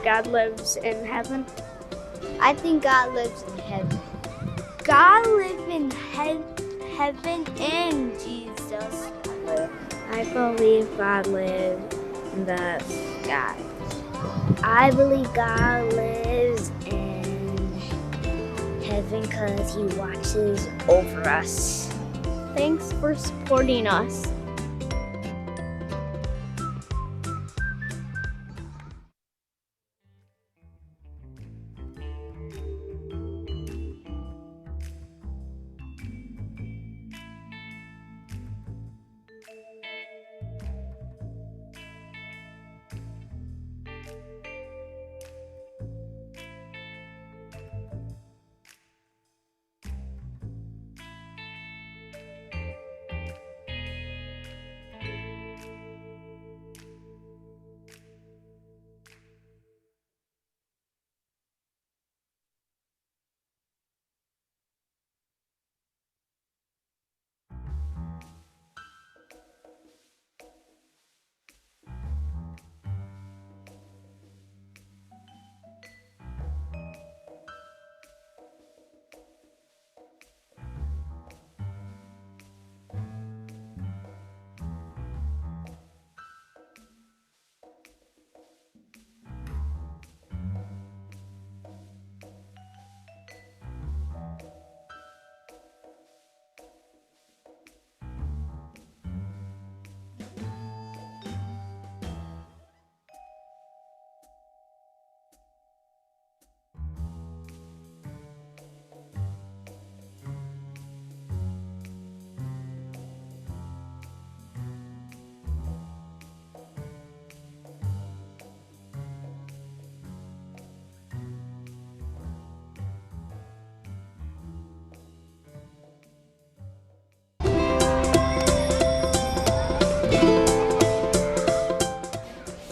God lives in heaven. I think God lives in heaven. God lives in heaven in Jesus. I believe God lives in the sky. I believe God lives in heaven because He watches over us. Thanks for supporting us.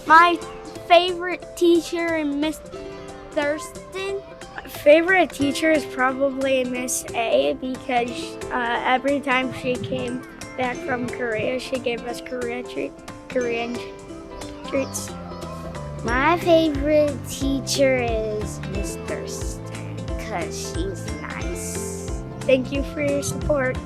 My favorite teacher is Miss Thurston. My favorite teacher is probably Miss A because every time she came back from Korea, she gave us Korean treats. My favorite teacher is Miss Thurston because she's nice. Thank you for your support.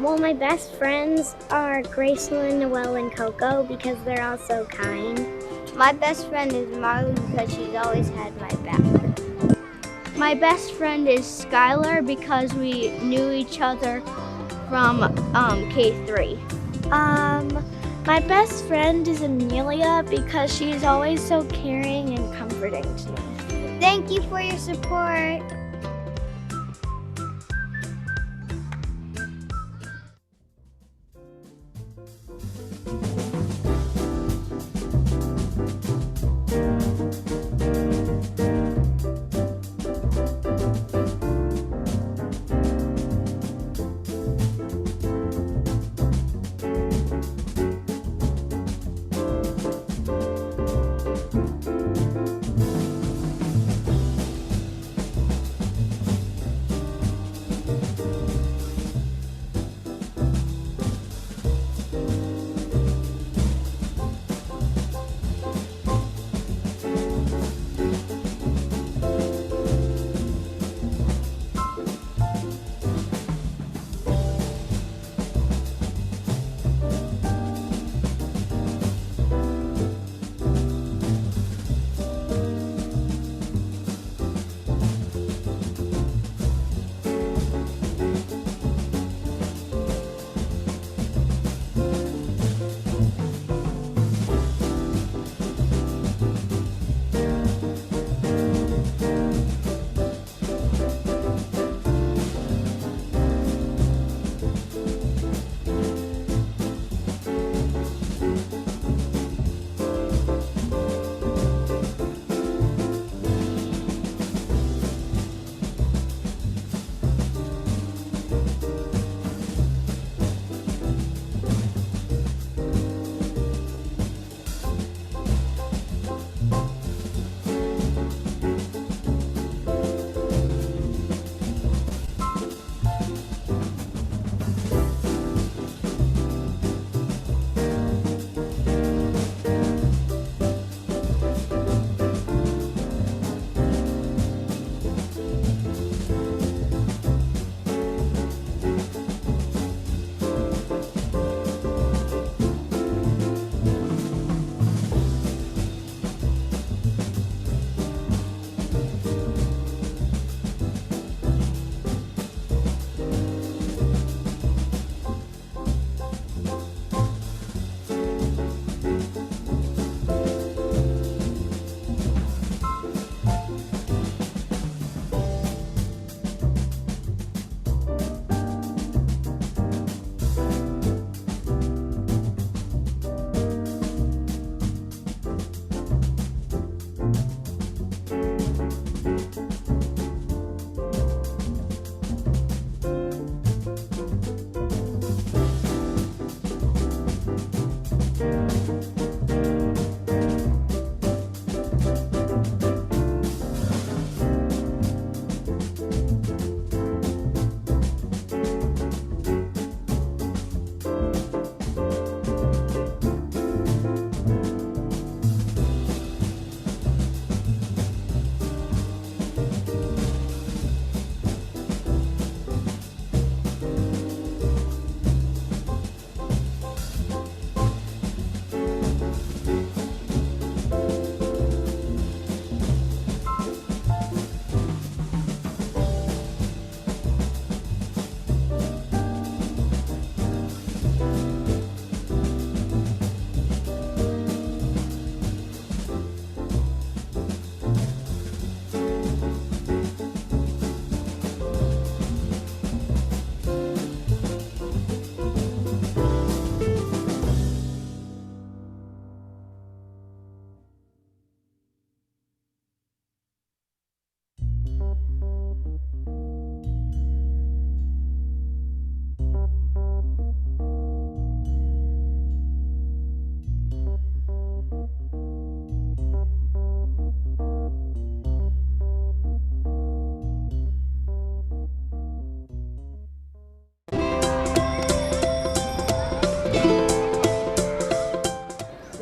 Well, my best friends are Gracelyn, Noelle, and Coco because they're all so kind. My best friend is Marley because she's always had my back. My best friend is Skylar because we knew each other from K3. My best friend is Amelia because she is always so caring and comforting to me. Thank you for your support.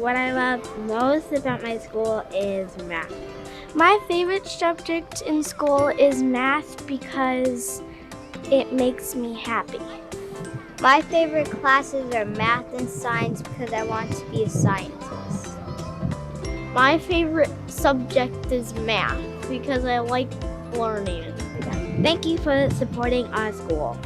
What I love most about my school is math. My favorite subject in school is math because it makes me happy. My favorite classes are math and science because I want to be a scientist. My favorite subject is math because I like learning. Thank you for supporting our school.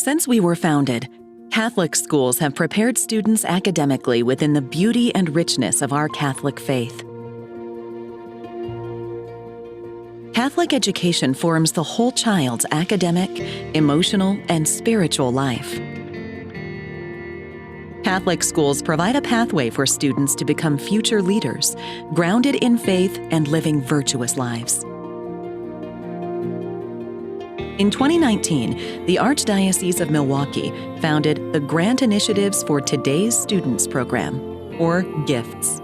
Since we were founded, Catholic schools have prepared students academically within the beauty and richness of our Catholic faith. Catholic education forms the whole child's academic, emotional, and spiritual life. Catholic schools provide a pathway for students to become future leaders, grounded in faith and living virtuous lives. In 2019, the Archdiocese of Milwaukee founded the Grant Initiatives for Today's Students program, or GIFTS.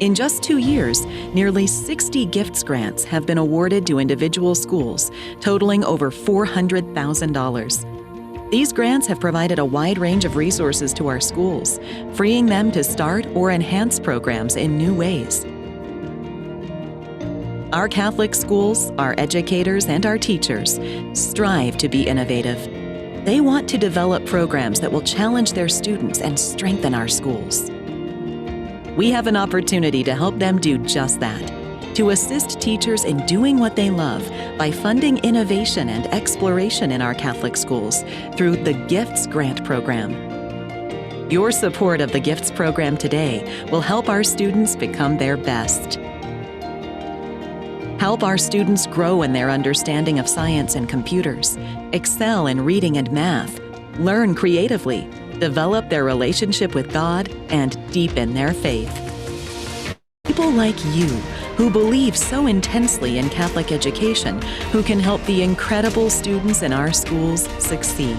In just 2 years, nearly 60 GIFTS grants have been awarded to individual schools, totaling over $400,000. These grants have provided a wide range of resources to our schools, freeing them to start or enhance programs in new ways. Our Catholic schools, our educators, and our teachers strive to be innovative. They want to develop programs that will challenge their students and strengthen our schools. We have an opportunity to help them do just that, to assist teachers in doing what they love by funding innovation and exploration in our Catholic schools through the GIFTS Grant Program. Your support of the GIFTS program today will help our students become their best. Help our students grow in their understanding of science and computers, excel in reading and math, learn creatively, develop their relationship with God, and deepen their faith. People like you, who believe so intensely in Catholic education, who can help the incredible students in our schools succeed.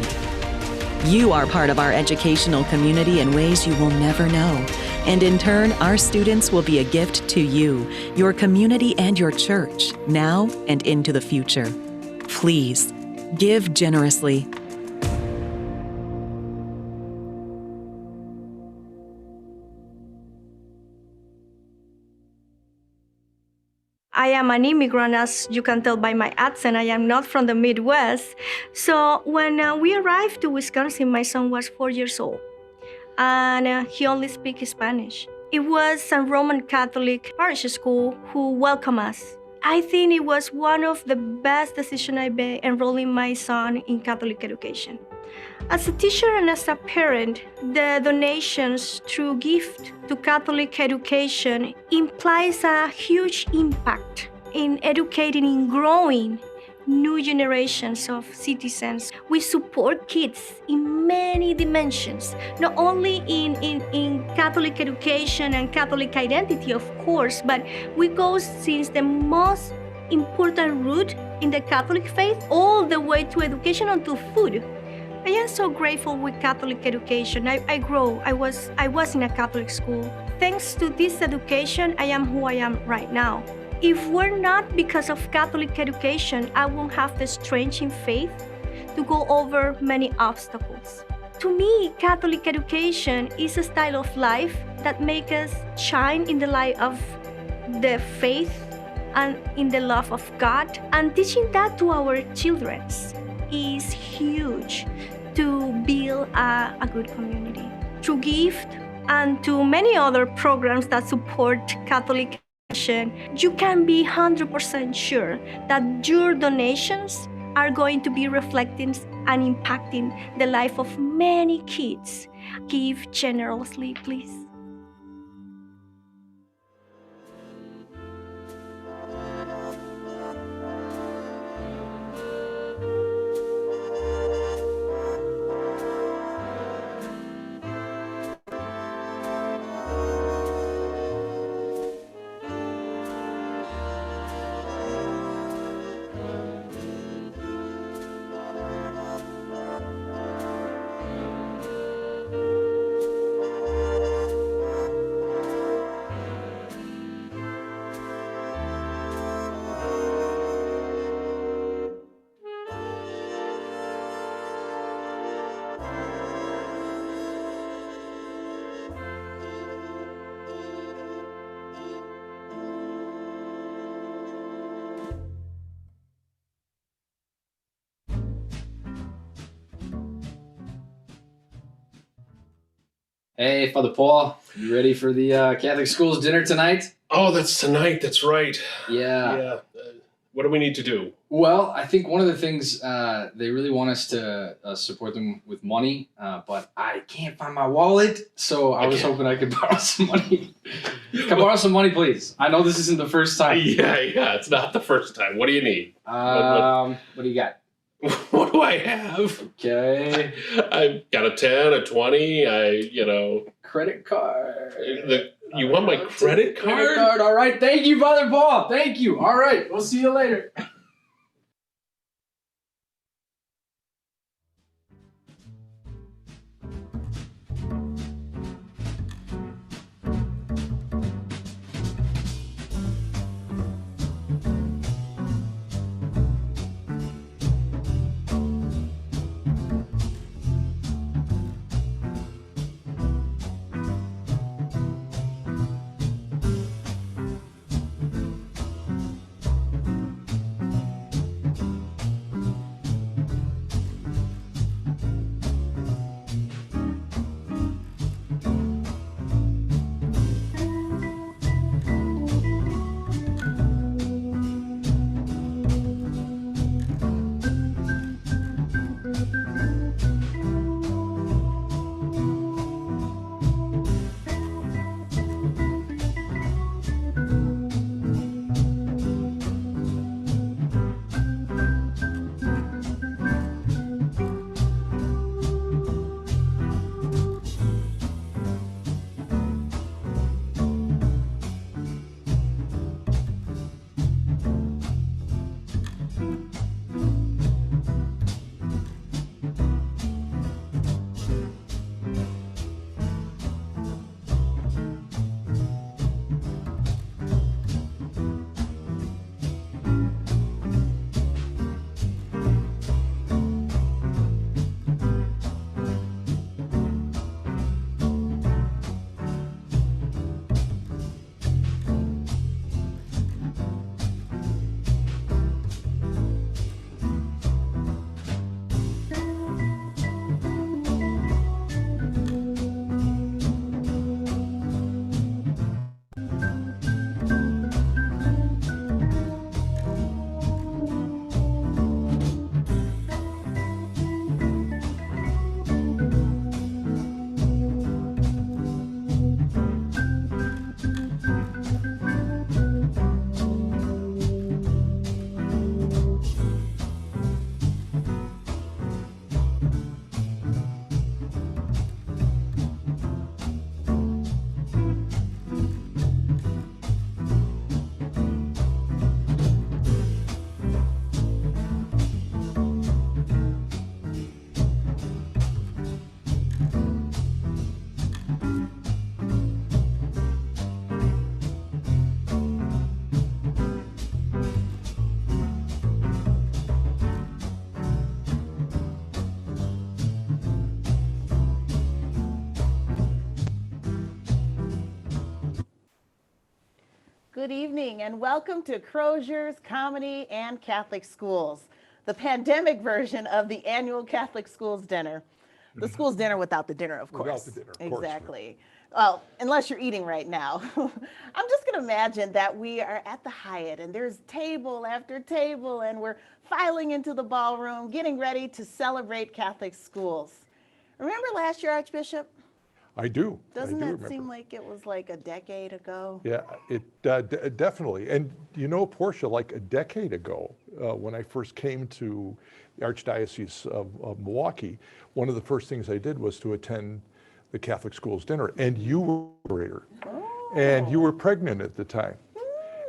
You are part of our educational community in ways you will never know. And in turn, our students will be a gift to you, your community, and your church, now and into the future. Please, give generously. I am an immigrant, as you can tell by my accent. I am not from the Midwest. So when we arrived to Wisconsin, my son was 4 years old, and he only speaks Spanish. It was a Roman Catholic parish school who welcomed us. I think it was one of the best decisions I made enrolling my son in Catholic education. As a teacher and as a parent, the donations through gift to Catholic education implies a huge impact in educating and growing new generations of citizens. We support kids in many dimensions, not only in Catholic education and Catholic identity, of course, but we go since the most important root in the Catholic faith all the way to education and to food. I am so grateful with Catholic education. I was in a Catholic school. Thanks to this education, I am who I am right now. If we're not because of Catholic education, I won't have the strength in faith to go over many obstacles. To me, Catholic education is a style of life that makes us shine in the light of the faith and in the love of God. And teaching that to our children is huge to build a good community. Through gift and to many other programs that support Catholic education, you can be 100% sure that your donations are going to be reflecting and impacting the life of many kids. Give generously, please. Hey, Father Paul, you ready for the Catholic Schools dinner tonight? Oh, that's tonight. That's right. Yeah. Yeah. What do we need to do? Well, I think one of the things they really want us to support them with money, but I can't find my wallet, so I was hoping I could borrow some money. Can I borrow some money, please? I know this isn't the first time. Yeah, it's not the first time. What do you need? What do you got? What do I have? Okay. I've got a 10, a 20, Credit card. You want my credit card? Credit card, all right. Thank you, Father Paul. Thank you. All right, we'll see you later. Good evening and welcome to Crosiers, Comedy, and Catholic Schools, the pandemic version of the annual Catholic Schools dinner. The school's dinner without the dinner, of course. Without the dinner, of course. Exactly. Well, unless you're eating right now. I'm just going to imagine that we are at the Hyatt and there's table after table and we're filing into the ballroom, getting ready to celebrate Catholic schools. Remember last year, Archbishop? I do. Doesn't I do that remember. seem like it was like a decade ago? Yeah, it definitely. And Portia, like a decade ago, when I first came to the Archdiocese of Milwaukee, one of the first things I did was to attend the Catholic Schools dinner, and you were here, and you were pregnant at the time.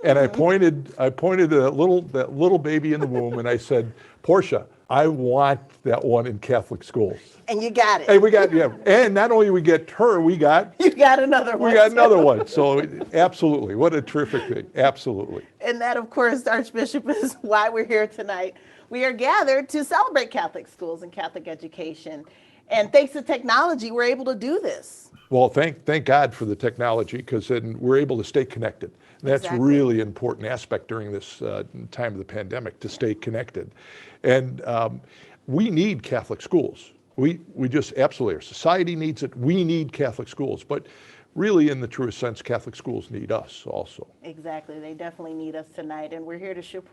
And I pointed at that little baby in the womb, and I said, Portia, I want that one in Catholic schools. And you got it. And we got, yeah. And not only we get her, You got another one. We got another one. So absolutely, what a terrific thing. Absolutely. And that, of course, Archbishop, is why we're here tonight. We are gathered to celebrate Catholic schools and Catholic education. And thanks to technology, we're able to do this. Well, thank God for the technology, because then we're able to stay connected. And that's Exactly. really an important aspect during this time of the pandemic, to stay connected. And we need Catholic schools. We just absolutely, our society needs it. We need Catholic schools. But really, in the truest sense, Catholic schools need us also. Exactly. They definitely need us tonight. And we're here to show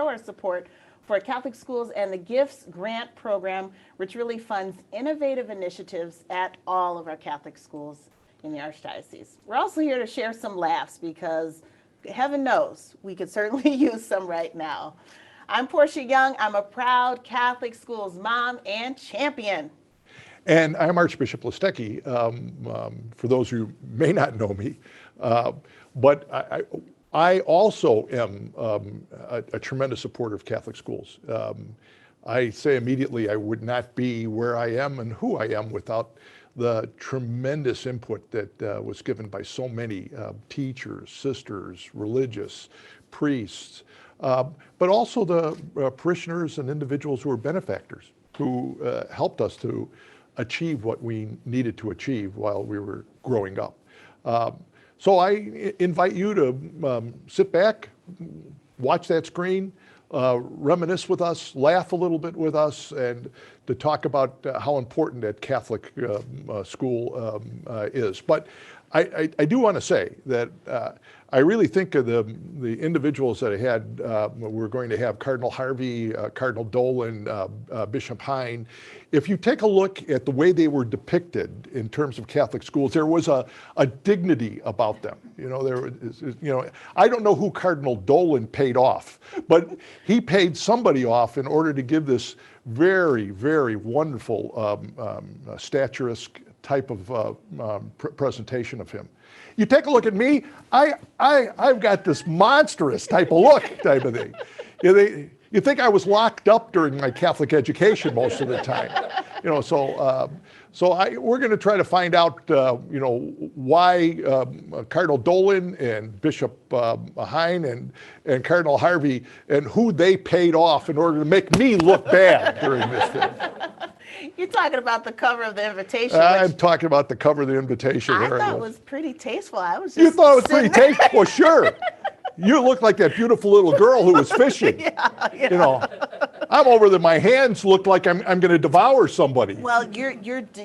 our support for Catholic schools and the Gifts Grant Program, which really funds innovative initiatives at all of our Catholic schools in the Archdiocese. We're also here to share some laughs because heaven knows we could certainly use some right now. I'm Portia Young. I'm a proud Catholic schools mom and champion. And I'm Archbishop Listecki, for those who may not know me, but I also am a tremendous supporter of Catholic schools. I say immediately I would not be where I am and who I am without the tremendous input that was given by so many teachers, sisters, religious, priests, but also the parishioners and individuals who are benefactors who helped us to achieve what we needed to achieve while we were growing up. So I invite you to sit back, watch that screen, reminisce with us, laugh a little bit with us, and to talk about how important that Catholic school is. But I do want to say that I really think of the individuals that I had. We're going to have Cardinal Harvey, Cardinal Dolan, Bishop Hying. If you take a look at the way they were depicted in terms of Catholic schools, there was a dignity about them. I don't know who Cardinal Dolan paid off, but he paid somebody off in order to give this very, very wonderful statuesque type of presentation of him. You take a look at me, I've got this monstrous type of look type of thing. You think I was locked up during my Catholic education most of the time. We're going to try to find out, why Cardinal Dolan and Bishop Hying and Cardinal Harvey and who they paid off in order to make me look bad during this thing. You're talking about the cover of the invitation. I'm talking about the cover of the invitation. I thought it was pretty tasteful. You thought it was pretty tasteful? Well, sure. You look like that beautiful little girl who was fishing. Yeah. I'm over there. My hands look like I'm going to devour somebody. Well, you're just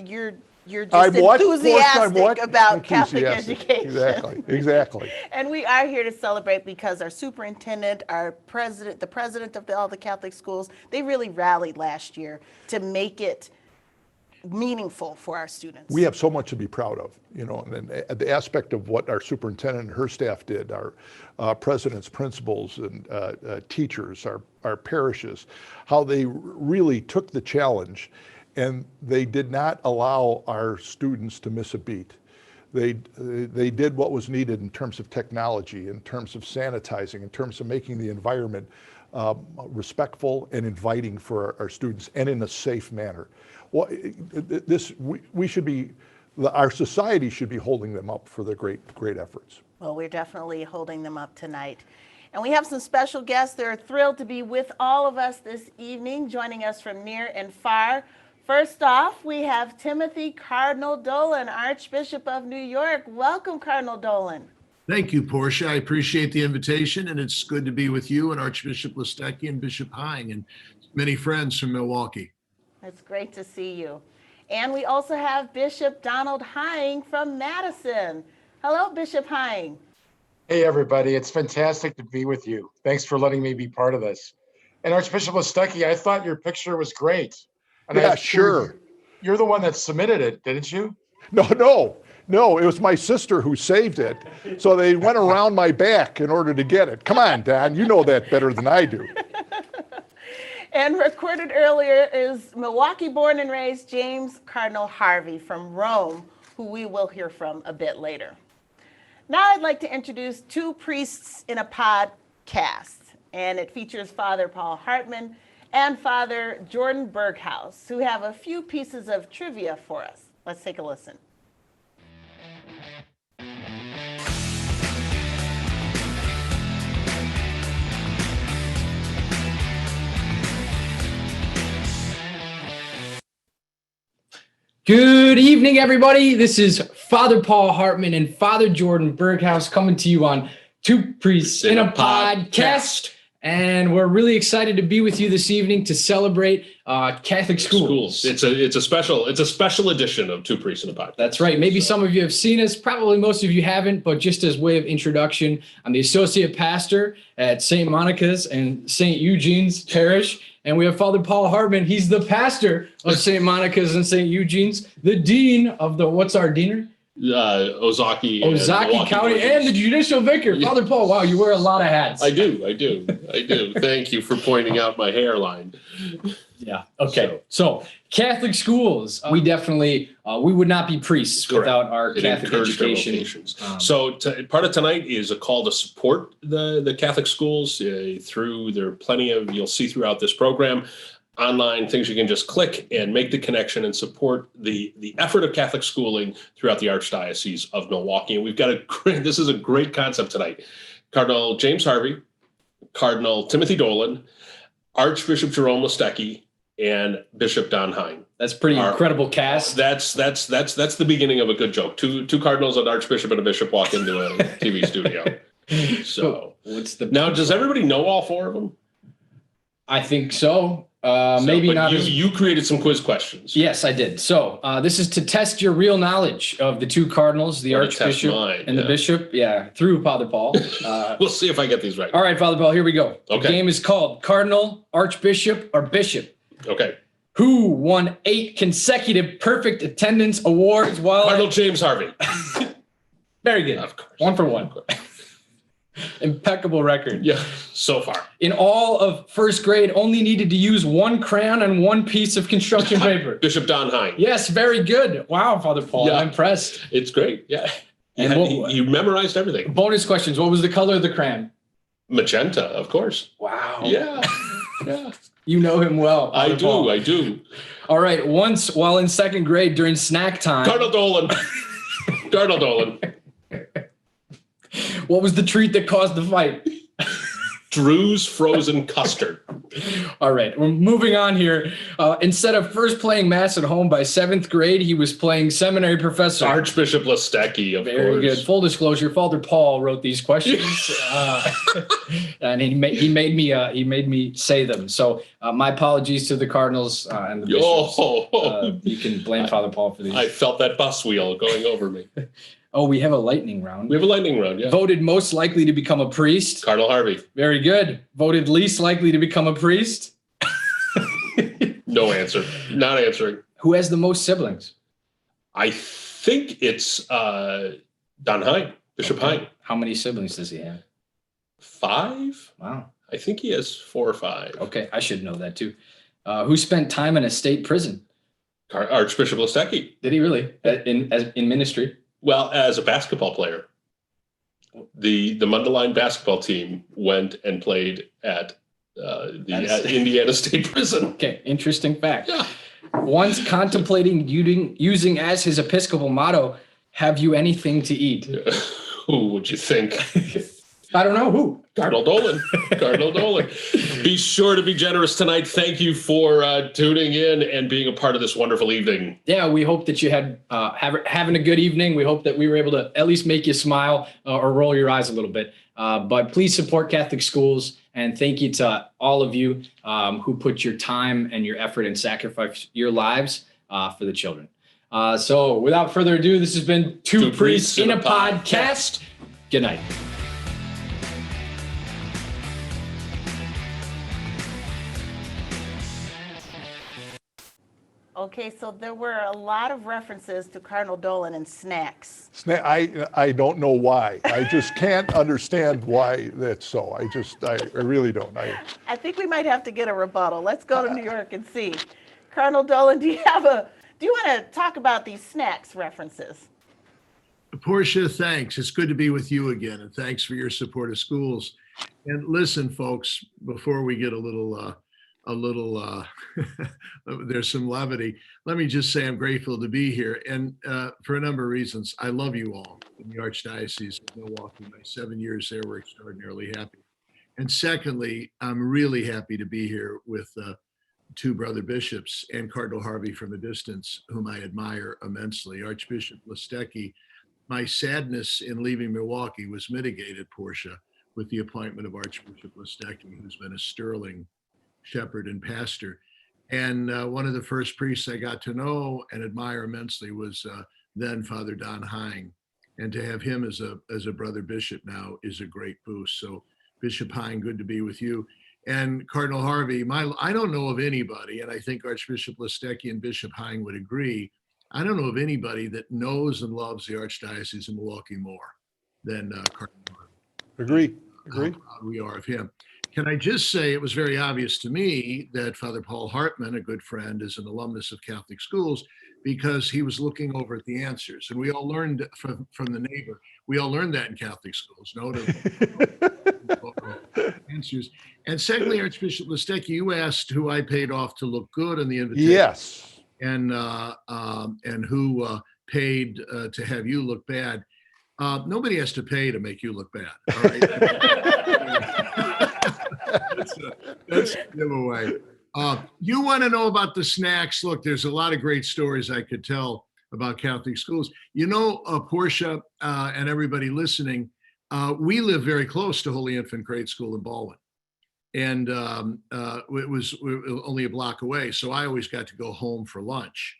enthusiastic about Catholic education. Exactly. And we are here to celebrate because our superintendent, our president, the president of all the Catholic schools, they really rallied last year to make it meaningful for our students. We have so much to be proud of, and the aspect of what our superintendent and her staff did, our presidents, principals, and teachers, our parishes, how they really took the challenge and they did not allow our students to miss a beat. They did what was needed in terms of technology, in terms of sanitizing, in terms of making the environment respectful and inviting for our students and in a safe manner. Well, we should be, our society should be holding them up for their great efforts. Well, we're definitely holding them up tonight. And we have some special guests. They're thrilled to be with all of us this evening, joining us from near and far. First off, we have Timothy Cardinal Dolan, Archbishop of New York. Welcome, Cardinal Dolan. Thank you, Portia. I appreciate the invitation, and it's good to be with you and Archbishop Listecki and Bishop Hying and many friends from Milwaukee. It's great to see you. And we also have Bishop Donald Hying from Madison. Hello, Bishop Hying. Hey, everybody. It's fantastic to be with you. Thanks for letting me be part of this. And Archbishop Listecki, I thought your picture was great. And yeah, sure. You're the one that submitted it, didn't you? No, it was my sister who saved it. So they went around my back in order to get it. Come on, Don, you know that better than I do. And recorded earlier is Milwaukee born and raised James Cardinal Harvey from Rome, who we will hear from a bit later. Now I'd like to introduce two priests in a podcast, and it features Father Paul Hartman and Father Jordan Berghaus, who have a few pieces of trivia for us. Let's take a listen. Good evening, everybody. This is Father Paul Hartman and Father Jordan Berghaus coming to you on Two Priests in a Podcast. And we're really excited to be with you this evening to celebrate Catholic schools. It's a special edition of Two Priests and a Podcast. That's right. Maybe some of you have seen us. Probably most of you haven't. But just as way of introduction, I'm the associate pastor at St. Monica's and St. Eugene's Parish. And we have Father Paul Hartman. He's the pastor of St. Monica's and St. Eugene's, the dean of the, what's our deanery? Ozaukee County, and the judicial vicar. Yeah. Father Paul, wow, you wear a lot of hats. I do. Thank you for pointing out my hairline. Yeah. Okay. So Catholic schools, we definitely, we would not be priests without our Catholic education. So part of tonight is a call to support the Catholic schools through, there are plenty of, you'll see throughout this program, online things you can just click and make the connection and support the effort of Catholic schooling throughout the Archdiocese of Milwaukee. And we've got this is a great concept tonight. Cardinal James Harvey, Cardinal Timothy Dolan, Archbishop Jerome Listecki, and Bishop Don Hying. That's pretty incredible cast. That's the beginning of a good joke. Two cardinals, an archbishop, and a bishop walk into a TV studio. So now, does everybody know all four of them? I think so. Maybe not. You created some quiz questions. Yes, I did. So this is to test your real knowledge of the two cardinals, the Archbishop and the Bishop. Yeah, through Father Paul. We'll see if I get these right. All right, Father Paul, here we go. Okay. The game is called Cardinal, Archbishop, or Bishop. Okay. Who won 8 consecutive perfect attendance awards while... Cardinal James Harvey. Very good. Of course. 1 for 1. Impeccable record. Yeah, so far. In all of first grade, only needed to use 1 crayon and 1 piece of construction paper. Bishop Don Hying. Yes, very good. Wow, Father Paul, I'm impressed. It's great, yeah. And he memorized everything. Bonus questions. What was the color of the crayon? Magenta, of course. Wow. Yeah, yeah. You know him well. I do. All right, once while in 2nd grade during snack time. Cardinal Dolan. Cardinal Dolan. What was the treat that caused the fight? Drew's frozen custard. All right, we're moving on here. Instead of first playing Mass at home by 7th grade, he was playing seminary professor. Archbishop Listecki, of course. Very good. Full disclosure, Father Paul wrote these questions, and he made me say them. So my apologies to the Cardinals and the bishops. You can blame Father Paul for these. I felt that bus wheel going over me. Oh, we have a lightning round. We have a lightning round, yeah. Voted most likely to become a priest. Cardinal Harvey. Very good. Voted least likely to become a priest. No answer. Not answering. Who has the most siblings? I think it's Don Hying, Bishop Hying. How many siblings does he have? 5? Wow. I think he has 4 or 5. Okay, I should know that too. Who spent time in a state prison? Archbishop Listecki. Did he really? In ministry? Well, as a basketball player, the Mundelein basketball team went and played at the Indiana State Prison. Okay, interesting fact. Yeah. Once contemplating using as his Episcopal motto, "Have you anything to eat?" Yeah. Who would you think? I don't know who. Cardinal Dolan. Cardinal Dolan. Be sure to be generous tonight. Thank you for tuning in and being a part of this wonderful evening. Yeah, we hope that you had having a good evening. We hope that we were able to at least make you smile or roll your eyes a little bit. But please support Catholic schools. And thank you to all of you who put your time and your effort and sacrifice your lives for the children. So without further ado, this has been Two Priests in a Podcast. Good night. Okay, so there were a lot of references to Cardinal Dolan and snacks. I don't know why. I just can't understand why that's so. I really don't. I think we might have to get a rebuttal. Let's go to New York and see. Cardinal Dolan, do you want to talk about these snacks references? Portia, thanks. It's good to be with you again, and thanks for your support of schools. And listen, folks, before we get a little there's some levity. Let me just say I'm grateful to be here, and for a number of reasons. I love you all in the Archdiocese of Milwaukee. My 7 years there were extraordinarily happy. And secondly, I'm really happy to be here with 2 brother bishops and Cardinal Harvey from a distance, whom I admire immensely. Archbishop Listecki, my sadness in leaving Milwaukee was mitigated, Portia, with the appointment of Archbishop Listecki, who's been a sterling shepherd and pastor. And one of the first priests I got to know and admire immensely was then Father Don Hying. And to have him as a brother bishop now is a great boost. So Bishop Hying, good to be with you. And Cardinal Harvey, I don't know of anybody, and I think Archbishop Listecki and Bishop Hying would agree, I don't know of anybody that knows and loves the Archdiocese of Milwaukee more than Cardinal Harvey. Agree. How proud we are of him. Can I just say, it was very obvious to me that Father Paul Hartman, a good friend, is an alumnus of Catholic schools because he was looking over at the answers. And we all learned from the neighbor, we all learned that in Catholic schools, no to answers. And secondly, Archbishop Listecki, you asked who I paid off to look good in the invitation. Yes. And who paid to have you look bad. Nobody has to pay to make you look bad. All right. That's a giveaway. You want to know about the snacks? Look, there's a lot of great stories I could tell about Catholic schools. You know, Portia and everybody listening, we live very close to Holy Infant Grade School in Baldwin. And it was only a block away. So I always got to go home for lunch.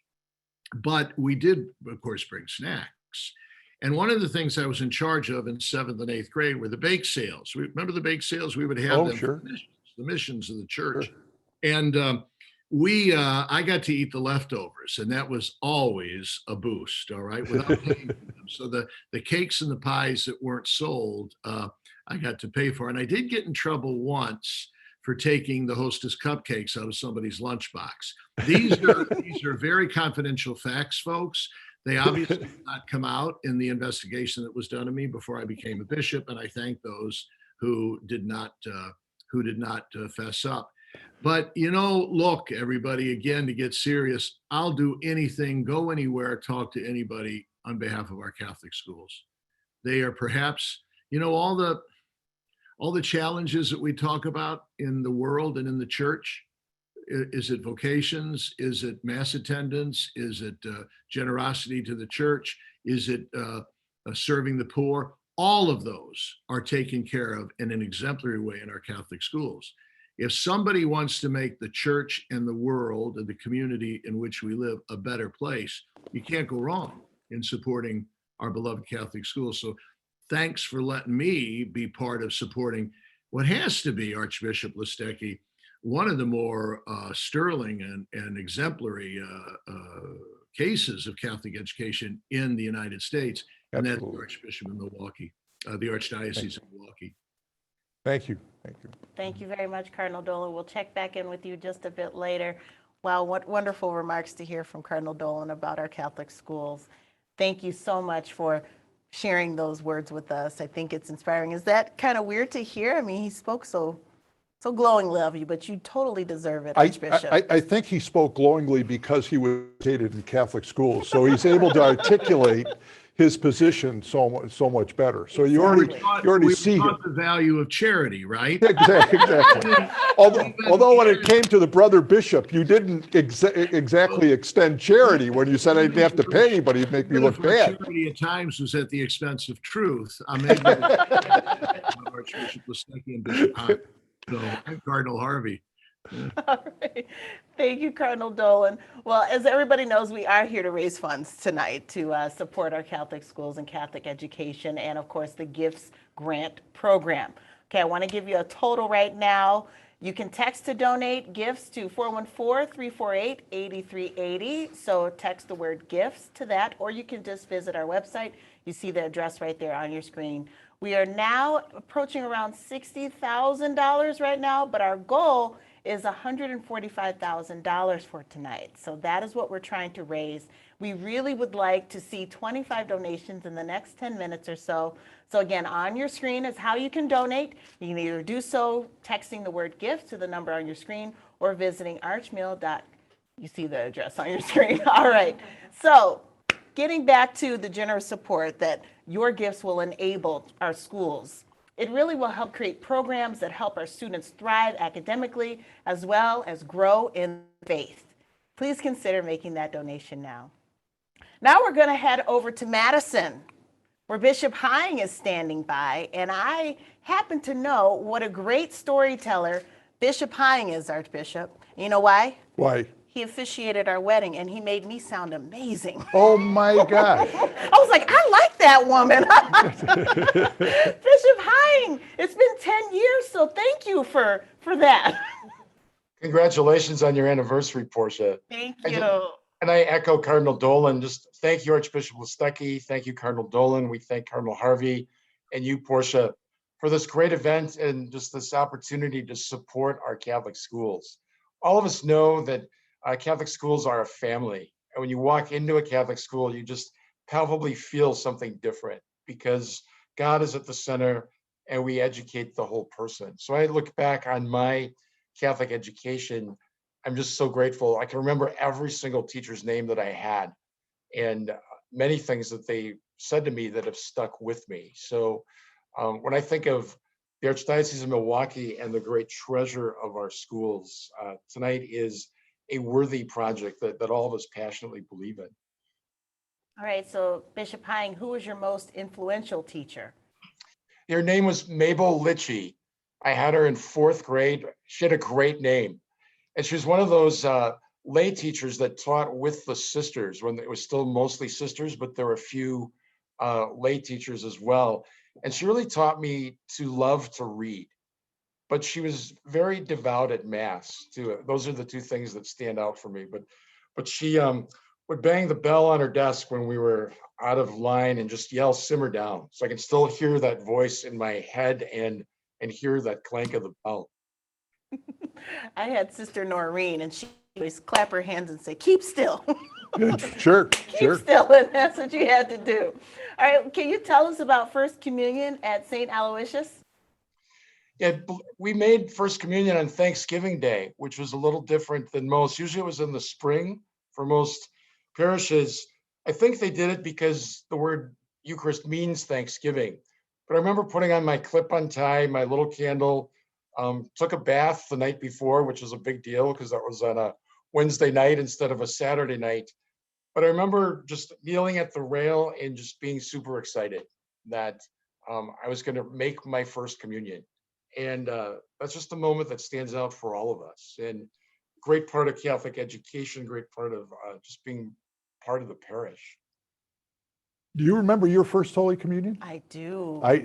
But we did, of course, bring snacks. And one of the things I was in charge of in 7th and 8th grade were the bake sales. Remember the bake sales? We would have them sure. for the missions of the church. Sure. And I got to eat the leftovers, and that was always a boost, all right, without paying for them. So the cakes and the pies that weren't sold, I got to pay for. And I did get in trouble once for taking the Hostess cupcakes out of somebody's lunchbox. These are very confidential facts, folks. They obviously did not come out in the investigation that was done of me before I became a bishop, and I thank those who did not fess up. But look, everybody, again, to get serious, I'll do anything, go anywhere, talk to anybody on behalf of our Catholic schools. They are perhaps, all the challenges that we talk about in the world and in the church. Is it vocations? Is it mass attendance? Is it generosity to the church? Is it serving the poor? All of those are taken care of in an exemplary way in our Catholic schools. If somebody wants to make the church and the world and the community in which we live a better place, you can't go wrong in supporting our beloved Catholic schools. So thanks for letting me be part of supporting what has to be, Archbishop Listecki, one of the more sterling and exemplary cases of Catholic education in the United States, and that's the Archbishop of Milwaukee, the Archdiocese of Milwaukee. Thank you. Thank you very much, Cardinal Dolan. We'll check back in with you just a bit later. Wow, what wonderful remarks to hear from Cardinal Dolan about our Catholic schools. Thank you so much for sharing those words with us. I think it's inspiring. Is that kind of weird to hear? I mean, he spoke so glowingly of you, but you totally deserve it, Archbishop. I think he spoke glowingly because he was educated in Catholic schools, so he's able to articulate his position so much better. So you already see the value of charity, right? Exactly. Although when it came to the brother bishop, you didn't exactly extend charity when you said I didn't have to pay anybody, it'd make me look bad. Charity at times was at the expense of truth. I'm Archbishop Listecki and Bishop Hying. So I'm Cardinal Harvey. Yeah. All right. Thank you, Cardinal Dolan. Well, as everybody knows, we are here to raise funds tonight to support our Catholic schools and Catholic education, and of course the Gifts Grant Program. Okay, I want to give you a total right now. You can text to donate gifts to 414-348-8380. So text the word gifts to that, or you can just visit our website. You see the address right there on your screen. We are now approaching around $60,000 right now, but our goal is $145,000 for tonight. So that is what we're trying to raise. We really would like to see 25 donations in the next 10 minutes or so. So again, on your screen is how you can donate. You can either do so texting the word gift to the number on your screen or visiting archmail.com. You see the address on your screen. All right. So getting back to the generous support that your gifts will enable our schools. It really will help create programs that help our students thrive academically as well as grow in faith. Please consider making that donation now. Now we're going to head over to Madison where Bishop Hying is standing by, and I happen to know what a great storyteller Bishop Hying is, Archbishop. You know why? Why? He officiated our wedding, and he made me sound amazing. Oh my gosh. I was like, I like that woman. Bishop Hying, it's been 10 years, so thank you for that. Congratulations on your anniversary, Portia. Thank I you. just- And I echo Cardinal Dolan. Just thank you, Archbishop Listecki. Thank you, Cardinal Dolan. We thank Cardinal Harvey and you, Portia, for this great event and just this opportunity to support our Catholic schools. All of us know that Catholic schools are a family. And when you walk into a Catholic school, you just palpably feel something different because God is at the center and we educate the whole person. So I look back on my Catholic education. I'm just so grateful. I can remember every single teacher's name that I had and many things that they said to me that have stuck with me. So when I think of the Archdiocese of Milwaukee and the great treasure of our schools, tonight is a worthy project that all of us passionately believe in. All right, so Bishop Hying, who was your most influential teacher? Her name was Mabel Litchie. I had her in 4th grade. She had a great name. And she was one of those lay teachers that taught with the sisters when it was still mostly sisters, but there were a few lay teachers as well. And she really taught me to love to read. But she was very devout at Mass too. Those are the two things that stand out for me. But she would bang the bell on her desk when we were out of line and just yell, "Simmer down." So I can still hear that voice in my head and hear that clank of the bell. I had Sister Noreen, and she always clap her hands and say, "Keep still." Sure, Keep still, and that's what you had to do. All right, can you tell us about First Communion at St. Aloysius? Yeah, we made First Communion on Thanksgiving Day, which was a little different than most. Usually it was in the spring for most parishes. I think they did it because the word Eucharist means Thanksgiving. But I remember putting on my clip-on tie, my little candle, took a bath the night before, which was a big deal because that was on a Wednesday night instead of a Saturday night. But I remember just kneeling at the rail and just being super excited that I was going to make my First Communion. And that's just a moment that stands out for all of us. And great part of Catholic education, great part of just being part of the parish. Do you remember your first Holy Communion? I do. I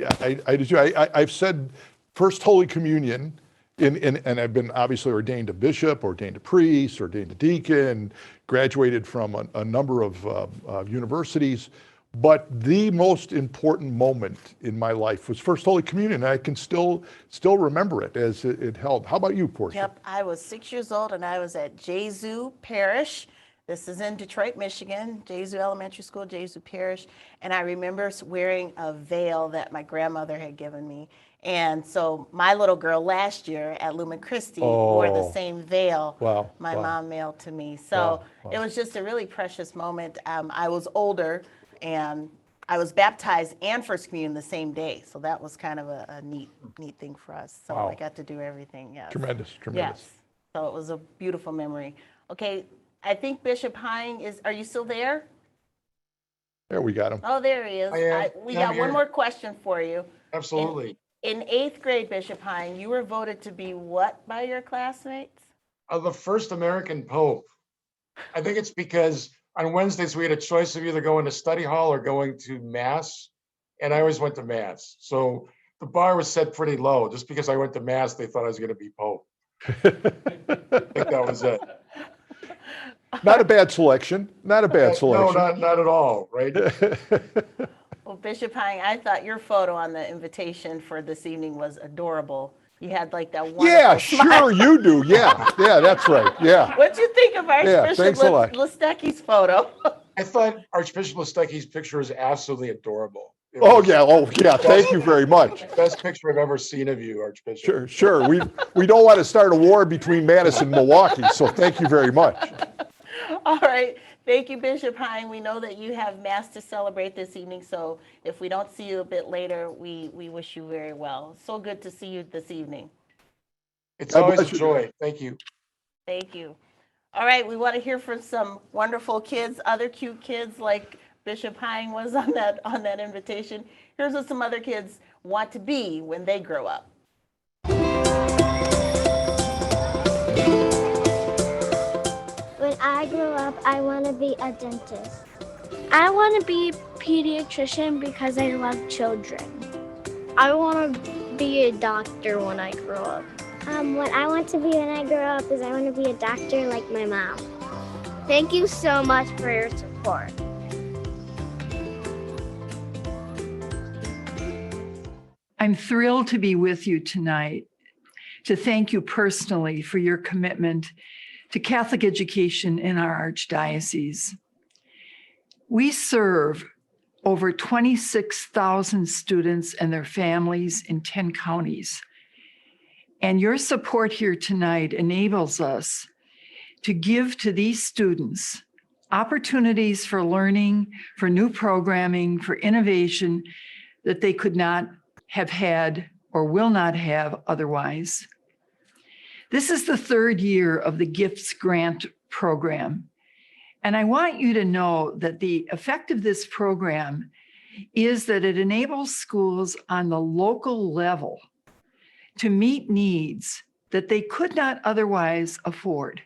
do too. I've said first Holy Communion, and I've been obviously ordained a bishop, ordained a priest, ordained a deacon, graduated from a number of universities. But the most important moment in my life was First Holy Communion. And I can still remember it as it held. How about you, Portia? Yep, I was 6 years old and I was at Jesu Parish. This is in Detroit, Michigan, Jesu Elementary School, Jesu Parish. And I remember wearing a veil that my grandmother had given me. And so my little girl last year at Lumen Christi wore the same veil my mom mailed to me. So it was just a really precious moment. I was older and I was baptized and First Communion the same day. So that was kind of a neat thing for us. So I got to do everything, yes. Tremendous. Yes, so it was a beautiful memory. Okay, I think Bishop Hying are you still there? There, we got him. Oh, there he is. We got one more question for you. Absolutely. In 8th grade, Bishop Hying, you were voted to be what by your classmates? The first American Pope. I think it's because on Wednesdays we had a choice of either going to study hall or going to Mass. And I always went to Mass. So the bar was set pretty low. Just because I went to Mass, they thought I was going to be Pope. I think that was it. Not a bad selection. Not a bad selection. No, not at all, right? Well, Bishop Hying, I thought your photo on the invitation for this evening was adorable. You had like that wonderful Yeah, smile. sure you do. Yeah, that's right. Yeah. What'd you think of Archbishop thanks a lot. Listecki's photo? I thought Archbishop Listecki's picture is absolutely adorable. Thank you very much. Best picture I've ever seen of you, Archbishop. Sure. We don't want to start a war between Madison and Milwaukee, so thank you very much. All right. Thank you, Bishop Hying. We know that you have Mass to celebrate this evening, so if we don't see you a bit later, we wish you very well. So good to see you this evening. It's always a joy. Thank you. Thank you. All right, we want to hear from some wonderful kids, other cute kids like Bishop Hying was on that invitation. Here's what some other kids want to be when they grow up. When I grow up, I want to be a dentist. I want to be a pediatrician because I love children. I want to be a doctor when I grow up. What I want to be when I grow up is I want to be a doctor like my mom. Thank you so much for your support. I'm thrilled to be with you tonight to thank you personally for your commitment to Catholic education in our Archdiocese. We serve over 26,000 students and their families in 10 counties. And your support here tonight enables us to give to these students opportunities for learning, for new programming, for innovation that they could not have had or will not have otherwise. This is the third year of the Gifts Grant program. And I want you to know that the effect of this program is that it enables schools on the local level to meet needs that they could not otherwise afford.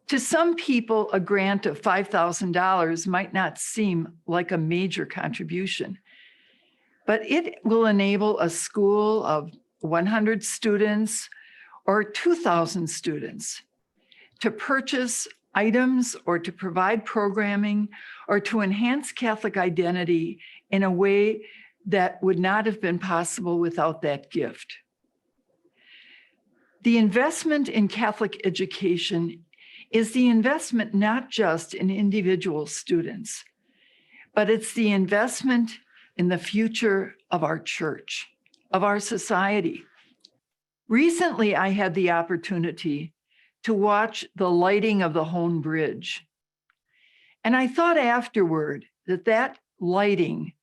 To some people, a grant of $5,000 might not seem like a major contribution, but it will enable a school of 100 students or 2,000 students to purchase items or to provide programming or to enhance Catholic identity in a way that would not have been possible without that gift. The investment in Catholic education is the investment not just in individual students, but it's the investment in the future of our church, of our society. Recently, I had the opportunity to watch the lighting of the Hone Bridge. And I thought afterward that lighting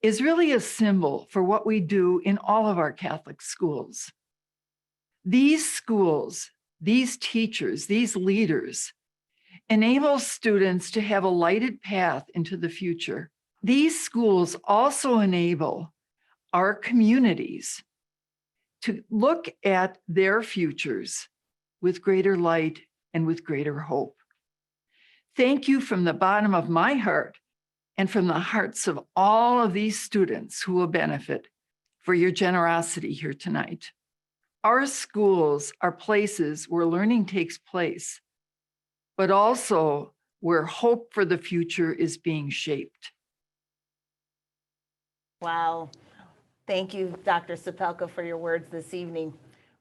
is really a symbol for what we do in all of our Catholic schools. These schools, these teachers, these leaders enable students to have a lighted path into the future. These schools also enable our communities to look at their futures with greater light and with greater hope. Thank you from the bottom of my heart and from the hearts of all of these students who will benefit for your generosity here tonight. Our schools are places where learning takes place, but also where hope for the future is being shaped. Wow. Thank you, Dr. Sapelka, for your words this evening.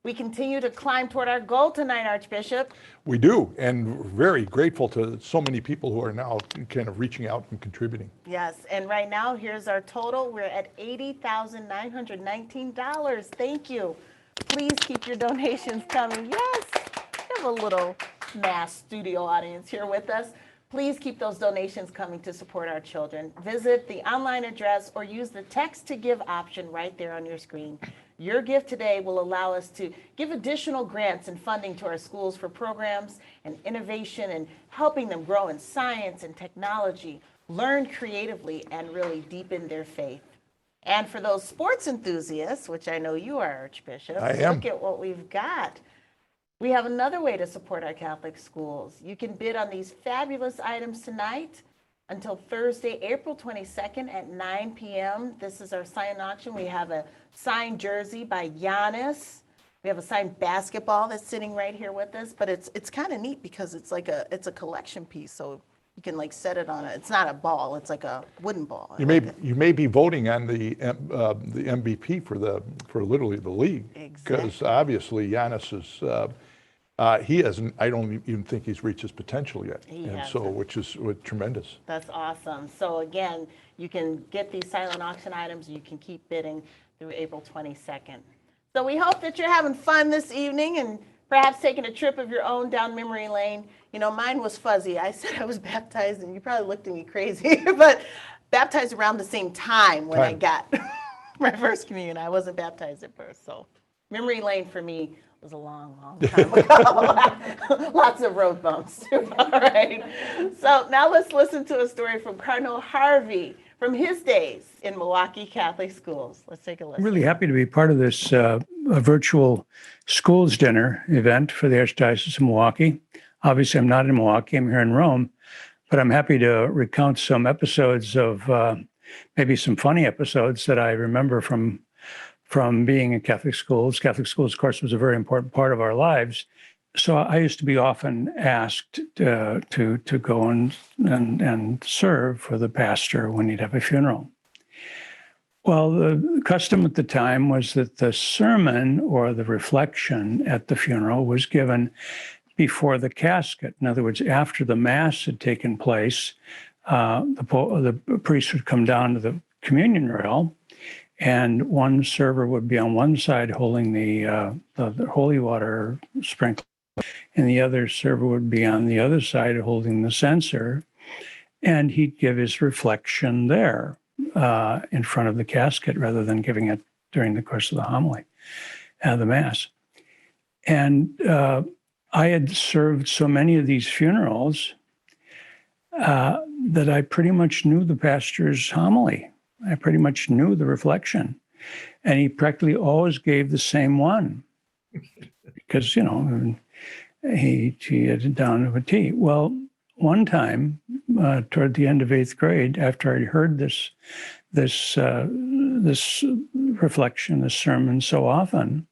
We continue to climb toward our goal tonight, Archbishop. We do, and very grateful to so many people who are now kind of reaching out and contributing. Yes, and right now, here's our total. We're at $80,919. Thank you. Please keep your donations coming. Yes, we have a little mass studio audience here with us. Please keep those donations coming to support our children. Visit the online address or use the text to give option right there on your screen. Your gift today will allow us to give additional grants and funding to our schools for programs and innovation and helping them grow in science and technology, learn creatively, and really deepen their faith. And for those sports enthusiasts, which I know you are, Archbishop, I am. Look at what we've got. We have another way to support our Catholic schools. You can bid on these fabulous items tonight until Thursday, April 22nd at 9 p.m. This is our sign auction. We have a signed jersey by Giannis. We have a signed basketball that's sitting right here with us, but it's kind of neat because it's a collection piece, so you can like set it on it. It's not a ball; it's like a wooden ball. You may be voting on the MVP for literally the league, because obviously Giannis is he hasn't. I don't even think he's reached his potential yet, which is tremendous. That's awesome. So again, you can get these silent auction items. You can keep bidding through April 22nd. So we hope that you're having fun this evening and perhaps taking a trip of your own down memory lane. You know, mine was fuzzy. I said I was baptized, and you probably looked at me crazy, but baptized around the same time when I got my first communion. I wasn't baptized at first, so Memory lane for me was a long, long time ago. Lots of road bumps. All right. So now let's listen to a story from Cardinal Harvey from his days in Milwaukee Catholic schools. Let's take a listen. I'm really happy to be part of this virtual schools dinner event for the Archdiocese of Milwaukee. Obviously, I'm not in Milwaukee, I'm here in Rome, but I'm happy to recount some episodes of maybe some funny episodes that I remember from being in Catholic schools. Catholic schools, of course, was a very important part of our lives. So I used to be often asked to go and serve for the pastor when he'd have a funeral. Well, the custom at the time was that the sermon or the reflection at the funeral was given before the casket. In other words, after the Mass had taken place, the priest would come down to the communion rail, and one server would be on one side holding the holy water sprinkler, and the other server would be on the other side holding the censer, and he'd give his reflection there in front of the casket rather than giving it during the course of the homily, the Mass. And I had served so many of these funerals that I pretty much knew the pastor's homily. I pretty much knew the reflection. And he practically always gave the same one because, you know, he had it down to a T. Well, one time toward the end of 8th grade, after I heard this reflection, this sermon so often,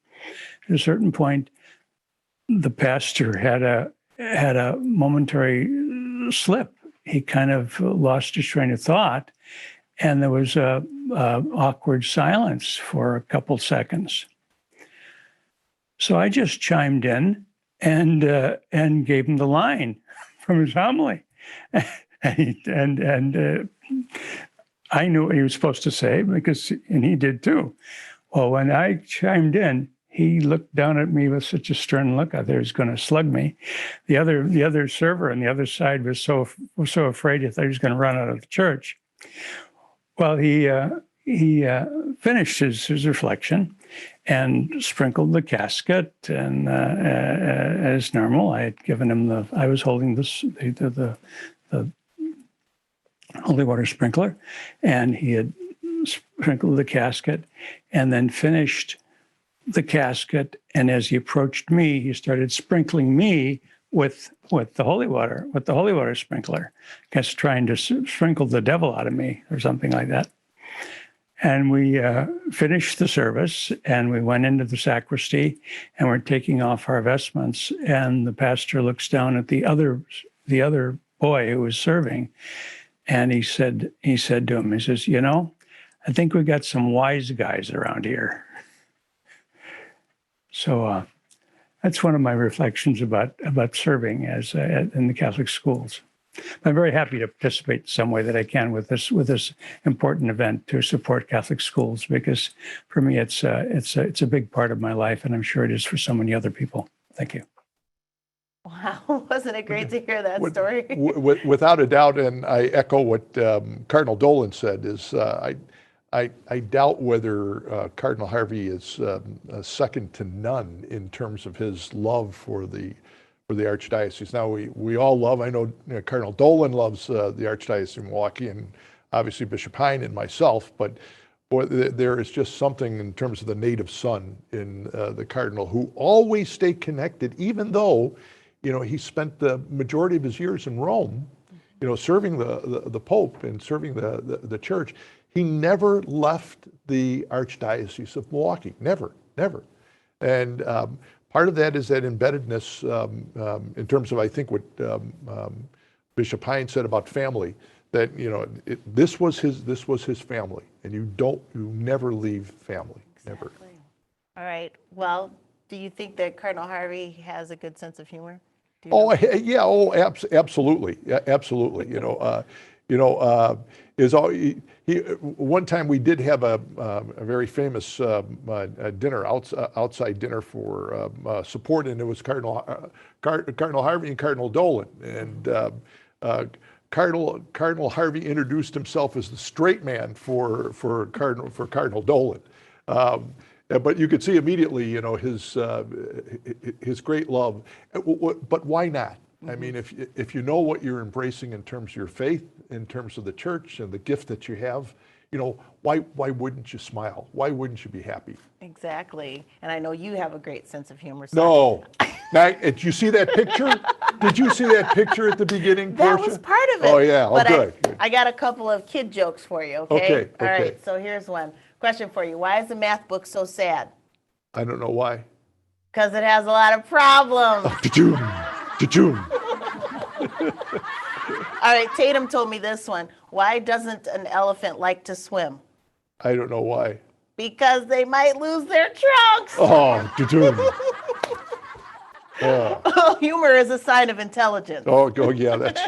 at a certain point, the pastor had a momentary slip. He kind of lost his train of thought, and there was a awkward silence for a couple seconds. So I just chimed in and gave him the line from his homily, and I knew what he was supposed to say and he did too. Well, when I chimed in, he looked down at me with such a stern look. I thought he was going to slug me. The other server on the other side was so afraid he thought he was going to run out of the church. Well, he finished his reflection and sprinkled the casket, and as normal, I had given him I was holding the holy water sprinkler, and he had sprinkled the casket, and then finished the casket. And as he approached me, he started sprinkling me with the holy water sprinkler, I guess trying to sprinkle the devil out of me or something like that. And we finished the service, and we went into the sacristy, and we're taking off our vestments. And the pastor looks down at the other boy who was serving, and he said to him, he says, "You know, I think we got some wise guys around here." So that's one of my reflections about serving in the Catholic schools. I'm very happy to participate in some way that I can with this important event to support Catholic schools, because for me it's a big part of my life, and I'm sure it is for so many other people. Thank you. Wow, wasn't it great to hear that story? Without a doubt, and I echo what Cardinal Dolan said, is I doubt whether Cardinal Harvey is second to none in terms of his love for the Archdiocese. Now we all love, I know Cardinal Dolan loves the Archdiocese of Milwaukee, and obviously Bishop Hying and myself, but there is just something in terms of the native son in the Cardinal, who always stayed connected, even though, he spent the majority of his years in Rome, serving the Pope and serving the church. He never left the Archdiocese of Milwaukee, never. And part of that is that embeddedness in terms of, I think, what Bishop Hying said about family, that this was his family, and you never leave family, never. Exactly. All right. Well, do you think that Cardinal Harvey has a good sense of humor? Yeah. Absolutely. Yeah, absolutely. One time we did have a very famous dinner, outside dinner for support, and it was Cardinal Harvey and Cardinal Dolan, and Cardinal Harvey introduced himself as the straight man for Cardinal Dolan. But you could see immediately, his great love. But why not? I mean, if you know what you're embracing in terms of your faith, in terms of the church and the gift that you have, why wouldn't you smile? Why wouldn't you be happy? Exactly. And I know you have a great sense of humor. No. Did you see that picture? Did you see that picture at the beginning, That Portia? was part of it. Oh, yeah. Oh, But good. I got a couple of kid jokes for you, okay? Okay, All okay. right, so here's one. Question for you. Why is the math book so sad? I don't know why. Because it has a lot of problems. Ta-choom, ta-choom. All right, Tatum told me this one. Why doesn't an elephant like to swim? I don't know why. Because they might lose their trunks. Oh, ta-choom. Humor is a sign of intelligence. Oh, yeah, that's...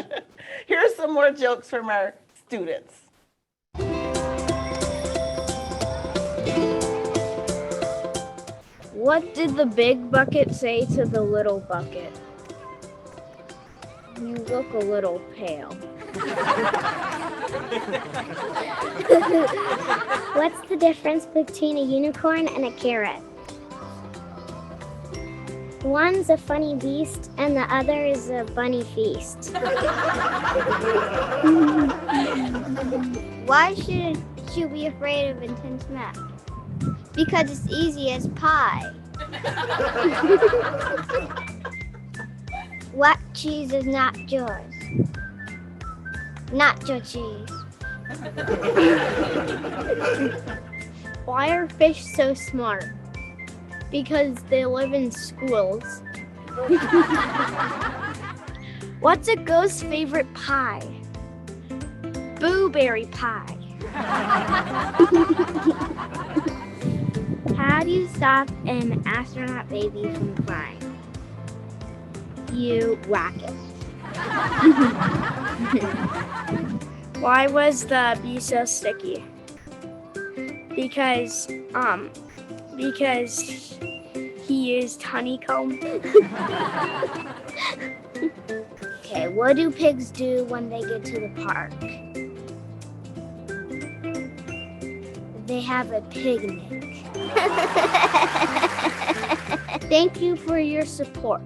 Here's some more jokes from our students. What did the big bucket say to the little bucket? You look a little pale. What's the difference between a unicorn and a carrot? One's a funny beast and the other is a bunny feast. Why should you be afraid of intense math? Because it's easy as pie. What cheese is not yours? Nacho cheese. Why are fish so smart? Because they live in schools. What's a ghost's favorite pie? Blueberry pie. How do you stop an astronaut baby from crying? You whack it. Why was the bee so sticky? Because he used honeycomb. Okay, what do pigs do when they get to the park? They have a picnic. Thank you for your support.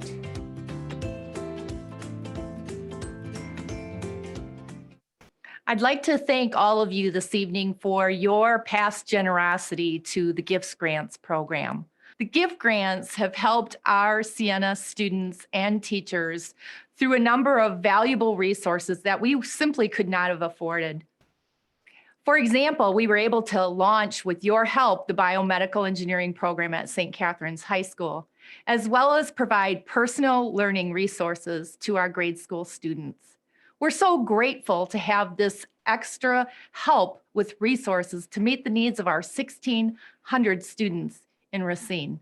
I'd like to thank all of you this evening for your past generosity to the Gifts Grants program. The gift grants have helped our Siena students and teachers through a number of valuable resources that we simply could not have afforded. For example, we were able to launch, with your help, the biomedical engineering program at St. Catherine's High School, as well as provide personal learning resources to our grade school students. We're so grateful to have this extra help with resources to meet the needs of our 1,600 students in Racine.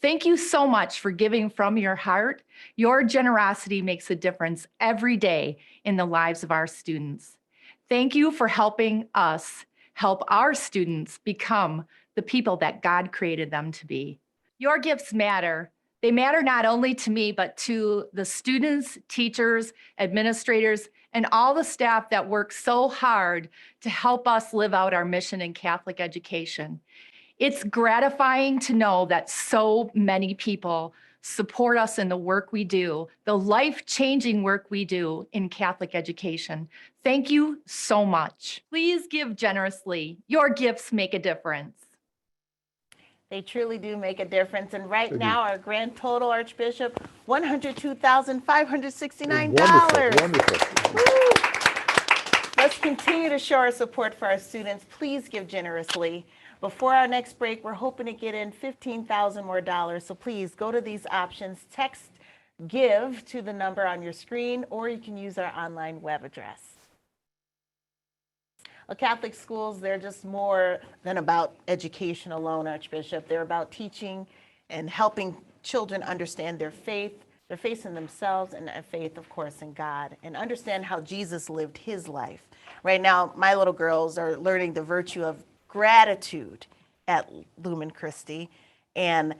Thank you so much for giving from your heart. Your generosity makes a difference every day in the lives of our students. Thank you for helping us help our students become the people that God created them to be. Your gifts matter. They matter not only to me, but to the students, teachers, administrators, and all the staff that work so hard to help us live out our mission in Catholic education. It's gratifying to know that so many people support us in the work we do, the life-changing work we do in Catholic education. Thank you so much. Please give generously. Your gifts make a difference. They truly do make a difference. And right now, our grand total, Archbishop, $102,569. Wonderful. Woo! Let's continue to show our support for our students. Please give generously. Before our next break, we're hoping to get in $15,000 more. So please go to these options, text GIVE to the number on your screen, or you can use our online web address. Well, Catholic schools, they're just more than about education alone, Archbishop. They're about teaching and helping children understand their faith in themselves, and a faith, of course, in God, and understand how Jesus lived his life. Right now, my little girls are learning the virtue of gratitude at Lumen Christi, and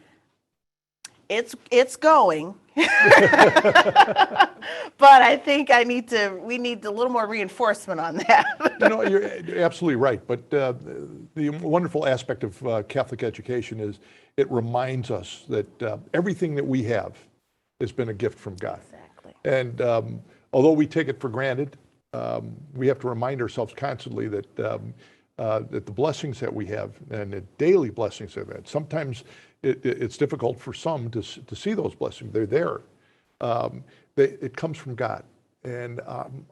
It's going, but I think we need a little more reinforcement on that. You're absolutely right. But the wonderful aspect of Catholic education is it reminds us that everything that we have has been a gift from God. Exactly. And although we take it for granted, we have to remind ourselves constantly that that the blessings that we have and the daily blessings that we have, sometimes it's difficult for some to see those blessings. They're there. It comes from God. And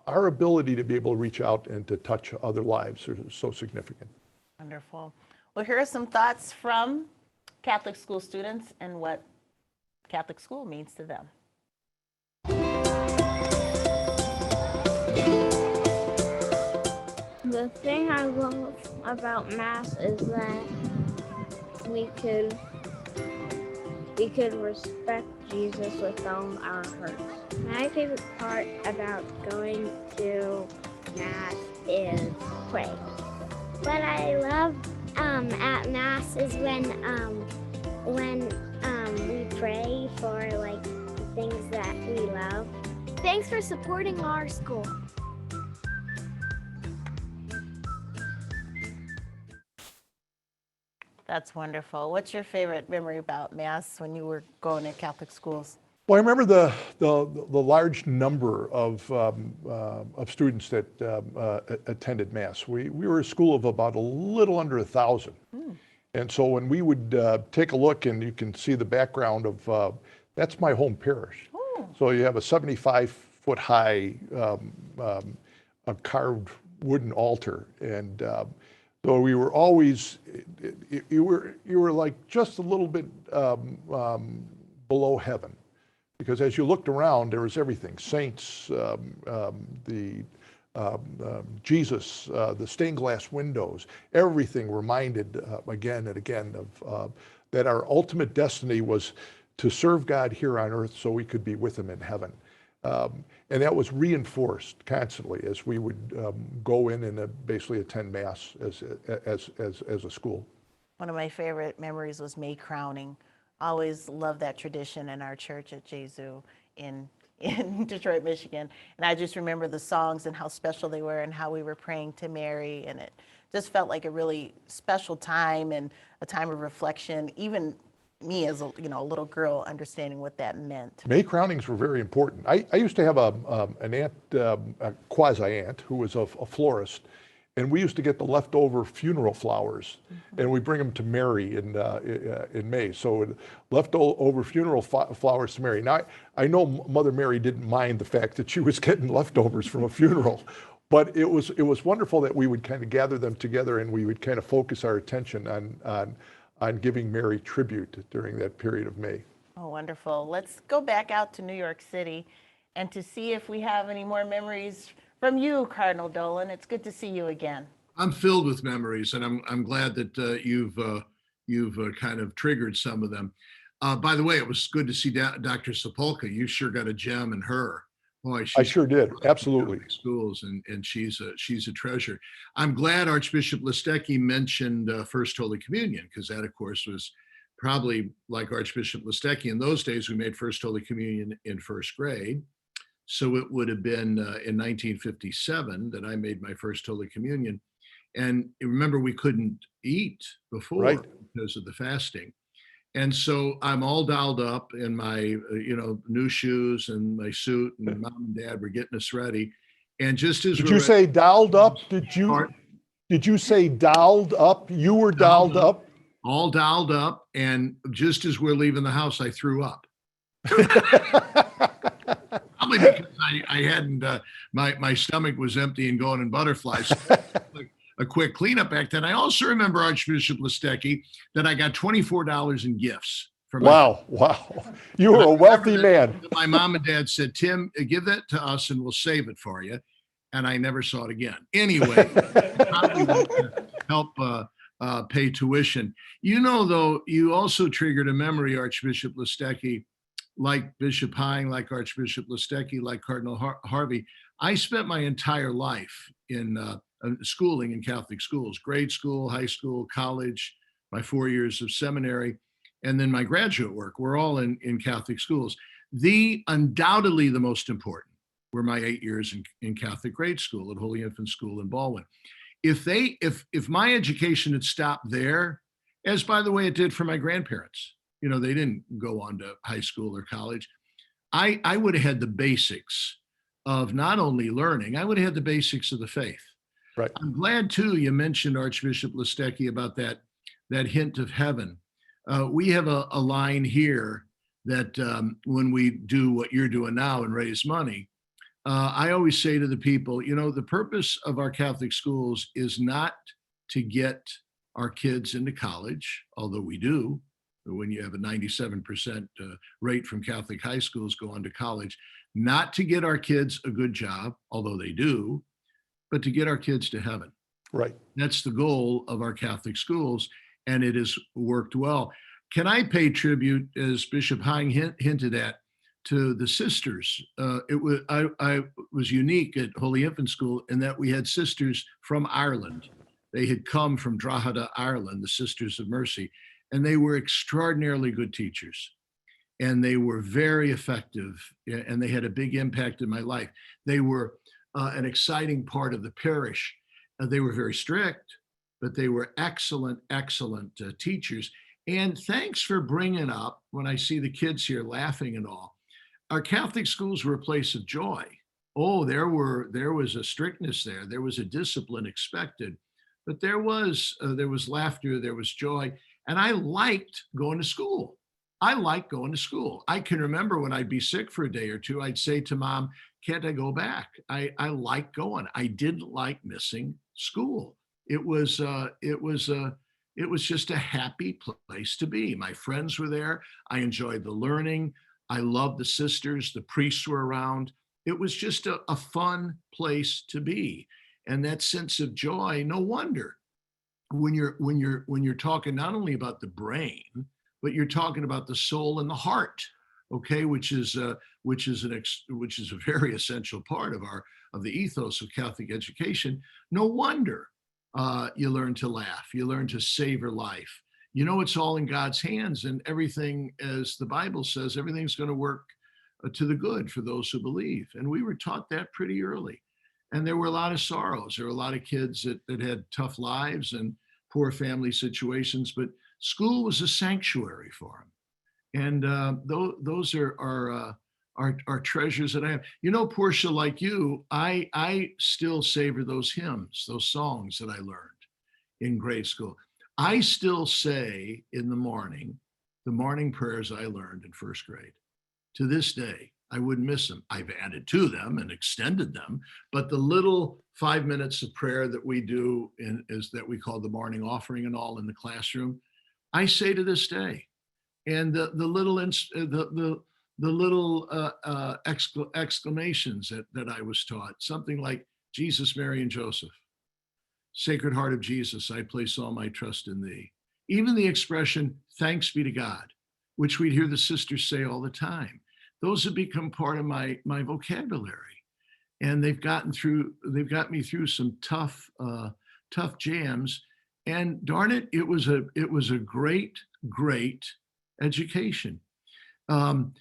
our ability to be able to reach out and to touch other lives is so significant. Wonderful. Well, here are some thoughts from Catholic school students and what Catholic school means to them. The thing I love about Mass is that we could respect Jesus with all our hearts. My favorite part about going to Mass is praying. What I love at Mass is when we pray for like the things that we love. Thanks for supporting our school. That's wonderful. What's your favorite memory about Mass when you were going to Catholic schools? Well, I remember the large number of students that attended Mass. We were a school of about a little under 1,000. And so when we would take a look, and you can see the background of, that's my home parish. So you have a 75-foot high a carved wooden altar. And so we were always, you were like just a little bit below heaven. Because as you looked around, there was everything: saints, Jesus, the stained glass windows. Everything reminded again and again of that our ultimate destiny was to serve God here on earth, so we could be with Him in heaven. And that was reinforced constantly as we would go in and basically attend Mass as a school. One of my favorite memories was May crowning. Always loved that tradition in our church at Jesu in Detroit, Michigan. And I just remember the songs and how special they were and how we were praying to Mary. And it just felt like a really special time and a time of reflection, even me as a little girl understanding what that meant. May crownings were very important. I used to have an aunt, a quasi-aunt, who was a florist. And we used to get the leftover funeral flowers, and we bring them to Mary in May. So leftover funeral flowers to Mary. Now, I know Mother Mary didn't mind the fact that she was getting leftovers from a funeral, but it was wonderful that we would kind of gather them together, and we would kind of focus our attention on giving Mary tribute during that period of May. Oh, wonderful. Let's go back out to New York City and to see if we have any more memories from you, Cardinal Dolan. It's good to see you again. I'm filled with memories, and I'm glad that you've kind of triggered some of them. By the way, it was good to see Dr. Sepulka. You sure got a gem in her. Boy, I sure did. Absolutely. Schools, and she's a treasure. I'm glad Archbishop Listecki mentioned First Holy Communion, because that, of course, was probably like Archbishop Listecki. In those days, we made First Holy Communion in first grade. So it would have been in 1957 that I made my First Holy Communion. And remember, we couldn't eat before because of the fasting. And so I'm all dolled up in my new shoes and my suit, and Mom and Dad were getting us ready. And just as Did you say dolled up? Did you say dolled up? You were dolled up? All dolled up. And just as we're leaving the house, I threw up. Probably because I hadn't, my stomach was empty and going in butterflies. A quick cleanup act. And I also remember, Archbishop Listecki, that I got $24 in gifts. Wow. You were a wealthy man. My mom and dad said, Tim, give that to us and we'll save it for you. And I never saw it again. Anyway, probably help pay tuition. Though, you also triggered a memory, Archbishop Listecki, like Bishop Hying, like Archbishop Listecki, like Cardinal Harvey. I spent my entire life in schooling in Catholic schools, grade school, high school, college, my 4 years of seminary. and then my graduate work were all in Catholic schools. Undoubtedly the most important were my 8 years in Catholic grade school at Holy Infant School in Baldwin. If my education had stopped there, as by the way it did for my grandparents, they didn't go on to high school or college, I would have had the basics of not only learning, I would have had the basics of the faith. Right. I'm glad too you mentioned Archbishop Listecki about that hint of heaven. We have a line here that when we do what you're doing now and raise money, I always say to the people, the purpose of our Catholic schools is not to get our kids into college, although we do. When you have a 97% rate from Catholic high schools go on to college, not to get our kids a good job, although they do, but to get our kids to heaven. Right. That's the goal of our Catholic schools, and it has worked well. Can I pay tribute, as Bishop Hying hinted at, to the sisters? I was unique at Holy Infant School in that we had sisters from Ireland. They had come from Drogheda, Ireland, the Sisters of Mercy, and they were extraordinarily good teachers. And they were very effective, and they had a big impact in my life. They were an exciting part of the parish. They were very strict, but they were excellent teachers. And thanks for bringing up, when I see the kids here laughing and all, our Catholic schools were a place of joy. Oh, there was a strictness there. There was a discipline expected, but there was laughter, there was joy. And I liked going to school. I can remember when I'd be sick for a day or two, I'd say to Mom, can't I go back? I like going. I didn't like missing school. It was just a happy place to be. My friends were there. I enjoyed the learning. I loved the sisters. The priests were around. It was just a fun place to be. And that sense of joy, no wonder when you're talking not only about the brain, but you're talking about the soul and the heart, okay, which is a very essential part of the ethos of Catholic education. No wonder you learn to laugh, you learn to savor life. It's all in God's hands, and everything, as the Bible says, everything's going to work to the good for those who believe. And we were taught that pretty early. And there were a lot of sorrows. There were a lot of kids that had tough lives and poor family situations, but school was a sanctuary for them. And those are treasures that I have. Portia, like you, I still savor those hymns, those songs that I learned in grade school. I still say in the morning prayers I learned in first grade. To this day, I wouldn't miss them. I've added to them and extended them, but the little 5 minutes of prayer that we do is that we call the morning offering and all in the classroom, I say to this day. And the little exclamations that I was taught, something like Jesus, Mary, and Joseph. Sacred Heart of Jesus, I place all my trust in thee. Even the expression, thanks be to God, which we'd hear the sisters say all the time. Those have become part of my vocabulary. And they've got me through some tough jams. And darn it, it was a great education. You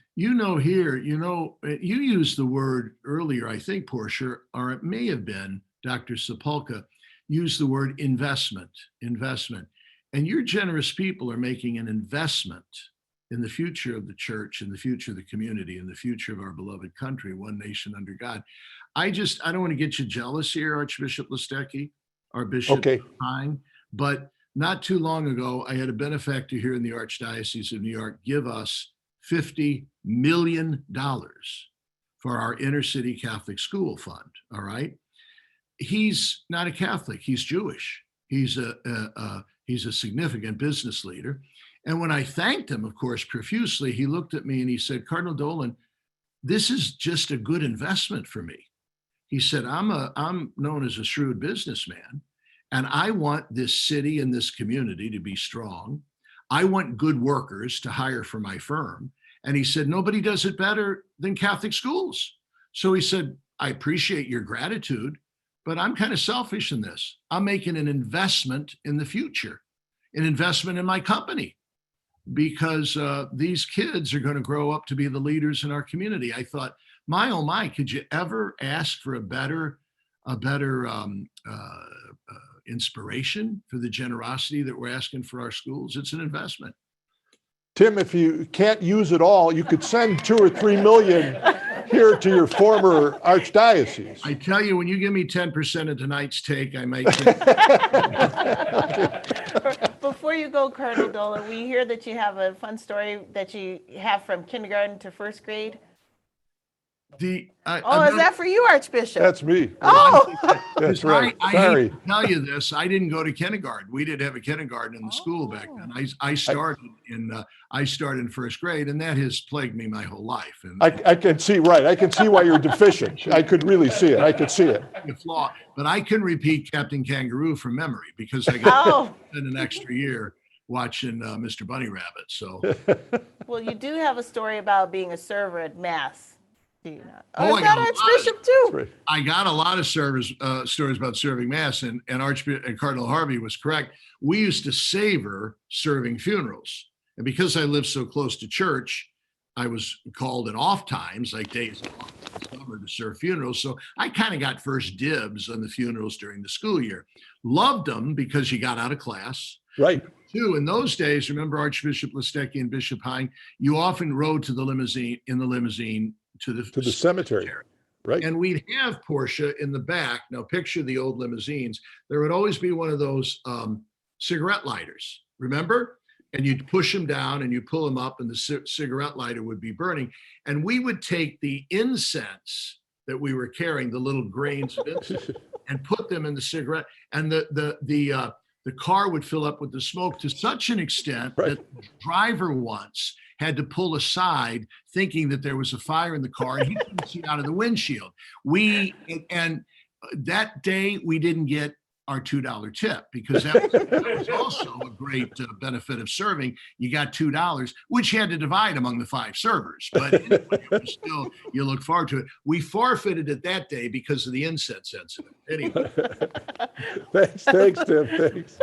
used the word earlier, I think, Portia, or it may have been Dr. Sapulka, used the word investment. And your generous people are making an investment in the future of the church, in the future of the community, in the future of our beloved country, one nation under God. I don't want to get you jealous here, Archbishop Listecki, our Bishop Hying, but not too long ago, I had a benefactor here in the Archdiocese of New York give us $50 million for our inner city Catholic school fund, all right? He's not a Catholic, he's Jewish. He's a significant business leader. And when I thanked him, of course, profusely, he looked at me and he said, Cardinal Dolan, this is just a good investment for me. He said, I'm known as a shrewd businessman, and I want this city and this community to be strong. I want good workers to hire for my firm. And he said, nobody does it better than Catholic schools. So he said, I appreciate your gratitude, but I'm kind of selfish in this. I'm making an investment in the future, an investment in my company. because these kids are going to grow up to be the leaders in our community. I thought, my oh my, could you ever ask for a better inspiration for the generosity that we're asking for our schools? It's an investment. Tim, if you can't use it all, you could send 2 or 3 million here to your former archdiocese. I tell you, when you give me 10% of tonight's take, I might. Before you go, Cardinal Dolan, we hear that you have a fun story that you have from kindergarten to first grade. Is that for you, Archbishop? That's me. Oh, that's right. I Sorry. hate to tell you this. I didn't go to kindergarten. We didn't have a kindergarten in the school back then. I started in first grade, and that has plagued me my whole life. And I can see, right. I can see why you're deficient. I could really see it. I could see it. Flaw, but I can repeat Captain Kangaroo from memory because I got an extra year watching Mr. Bunny Rabbit. So, well, you do have a story about being a server at Mass. I got Archbishop too. I got a lot of stories about serving Mass, and Cardinal Harvey was correct. We used to savor serving funerals. And because I lived so close to church, I was called in off times, like days off in the summer, to serve funerals. So I kind of got first dibs on the funerals during the school year. Loved them because you got out of class. Right. Too, in those days, remember Archbishop Listecki and Bishop Hying, you often rode to the limousine to the cemetery. Right. And we'd have Portia in the back. Now picture the old limousines. There would always be one of those cigarette lighters, remember? And you'd push them down and you pull them up and the cigarette lighter would be burning. And we would take the incense that we were carrying, the little grains of incense, and put them in the cigarette. And the car would fill up with the smoke to such an extent that the driver once had to pull aside thinking that there was a fire in the car and he couldn't see out of the windshield. And that day we didn't get our $2 tip because that was also a great benefit of serving. You got $2, which you had to divide among the 5 servers, but anyway, it was still, you look forward to it. We forfeited it that day because of the incense incident. Anyway. Thanks, Tim. Thanks.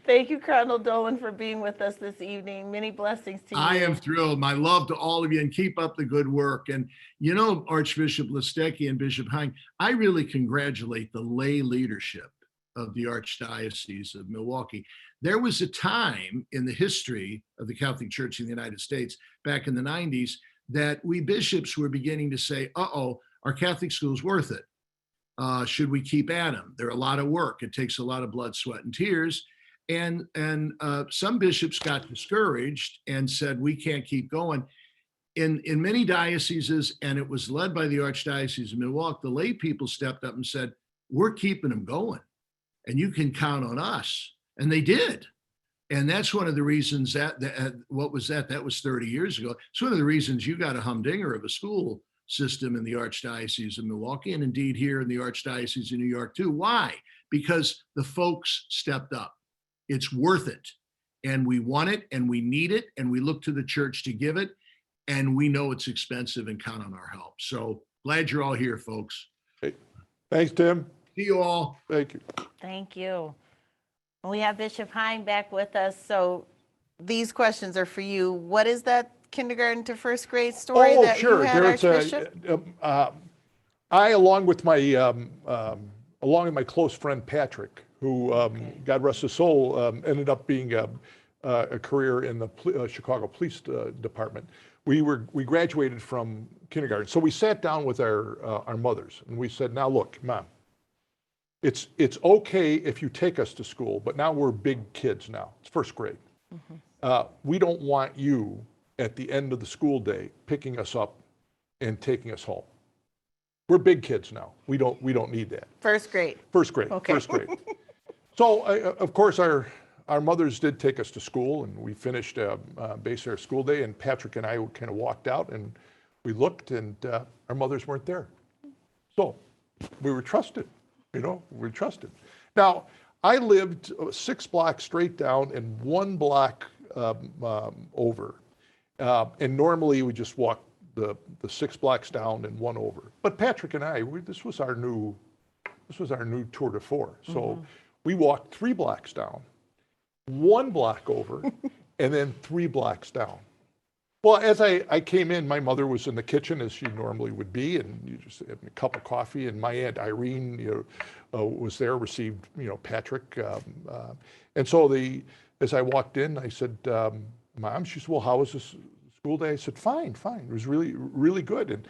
Thank you, Cardinal Dolan, for being with us this evening. Many blessings to you. I am thrilled. My love to all of you, and keep up the good work. And you know, Archbishop Listecki and Bishop Hying, I really congratulate the lay leadership of the Archdiocese of Milwaukee. There was a time in the history of the Catholic Church in the United States, back in the 90s, that we bishops were beginning to say, our Catholic school's worth it. Should we keep at them? They're a lot of work. It takes a lot of blood, sweat, and tears. And some bishops got discouraged and said, we can't keep going. In many dioceses, and it was led by the Archdiocese of Milwaukee, the lay people stepped up and said, we're keeping them going and you can count on us. And they did. And that's one of the reasons what was that? That was 30 years ago. It's one of the reasons you got a humdinger of a school system in the Archdiocese of Milwaukee, and indeed here in the Archdiocese of New York too. Why? Because the folks stepped up. It's worth it. And we want it and we need it. And we look to the church to give it. And we know it's expensive and count on our help. So glad you're all here, folks. Hey, thanks, Tim. See you all. Thank you. Thank you. We have Bishop Hying back with us. So these questions are for you. What is that kindergarten to first grade story that you had, Archbishop? I, along with my close friend Patrick, who, God rest his soul, ended up being a career in the Chicago Police Department. We graduated from kindergarten, so we sat down with our mothers and we said, "Now look, Mom, it's okay if you take us to school, but now we're big kids now. It's first grade. We don't want you at the end of the school day picking us up and taking us home. We're big kids now. We don't need that." First grade. First grade. Okay. First grade. So of course our mothers did take us to school, and we finished basically our school day, and Patrick and I kind of walked out and we looked, and our mothers weren't there. So we were trusted, we were trusted. Now, I lived 6 blocks straight down and 1 block over. And normally we just walk the 6 blocks down and 1 over. But Patrick and I, this was our new tour de force. So we walked 3 blocks down, 1 block over, and then 3 blocks down. Well, as I came in, my mother was in the kitchen as she normally would be, and you just had a cup of coffee, and my Aunt Irene was there, received Patrick. And so as I walked in, I said, Mom, she said, well, how was this school day? I said, fine. It was really, really good. And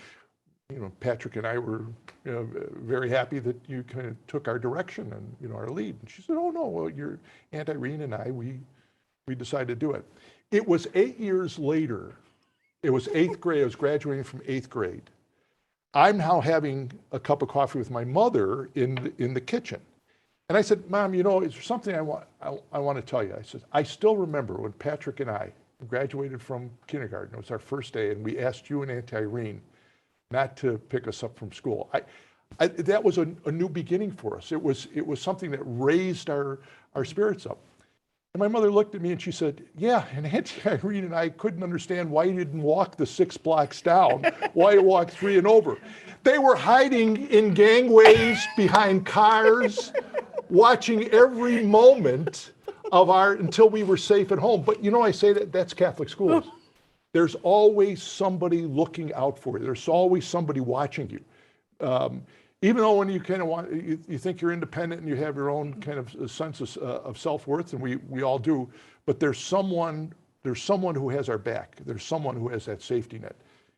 Patrick and I were very happy that you kind of took our direction and our lead. And she said, oh no, well, your Aunt Irene and I, we decided to do it. It was 8 years later. It was 8th grade. I was graduating from 8th grade. I'm now having a cup of coffee with my mother in the kitchen. And I said, Mom, is there something I want to tell you? I said, I still remember when Patrick and I graduated from kindergarten. It was our first day, and we asked you and Aunt Irene not to pick us up from school. That was a new beginning for us. It was something that raised our spirits up. And my mother looked at me and she said, yeah, and Auntie Irene and I couldn't understand why you didn't walk the 6 blocks down, why you walked 3 and over. They were hiding in gangways behind cars, watching every moment of until we were safe at home. But I say that's Catholic schools. There's always somebody looking out for you. There's always somebody watching you. Even though when you kind of you think you're independent and you have your own kind of sense of self-worth, and we all do, but there's someone who has our back. There's someone who has that safety net.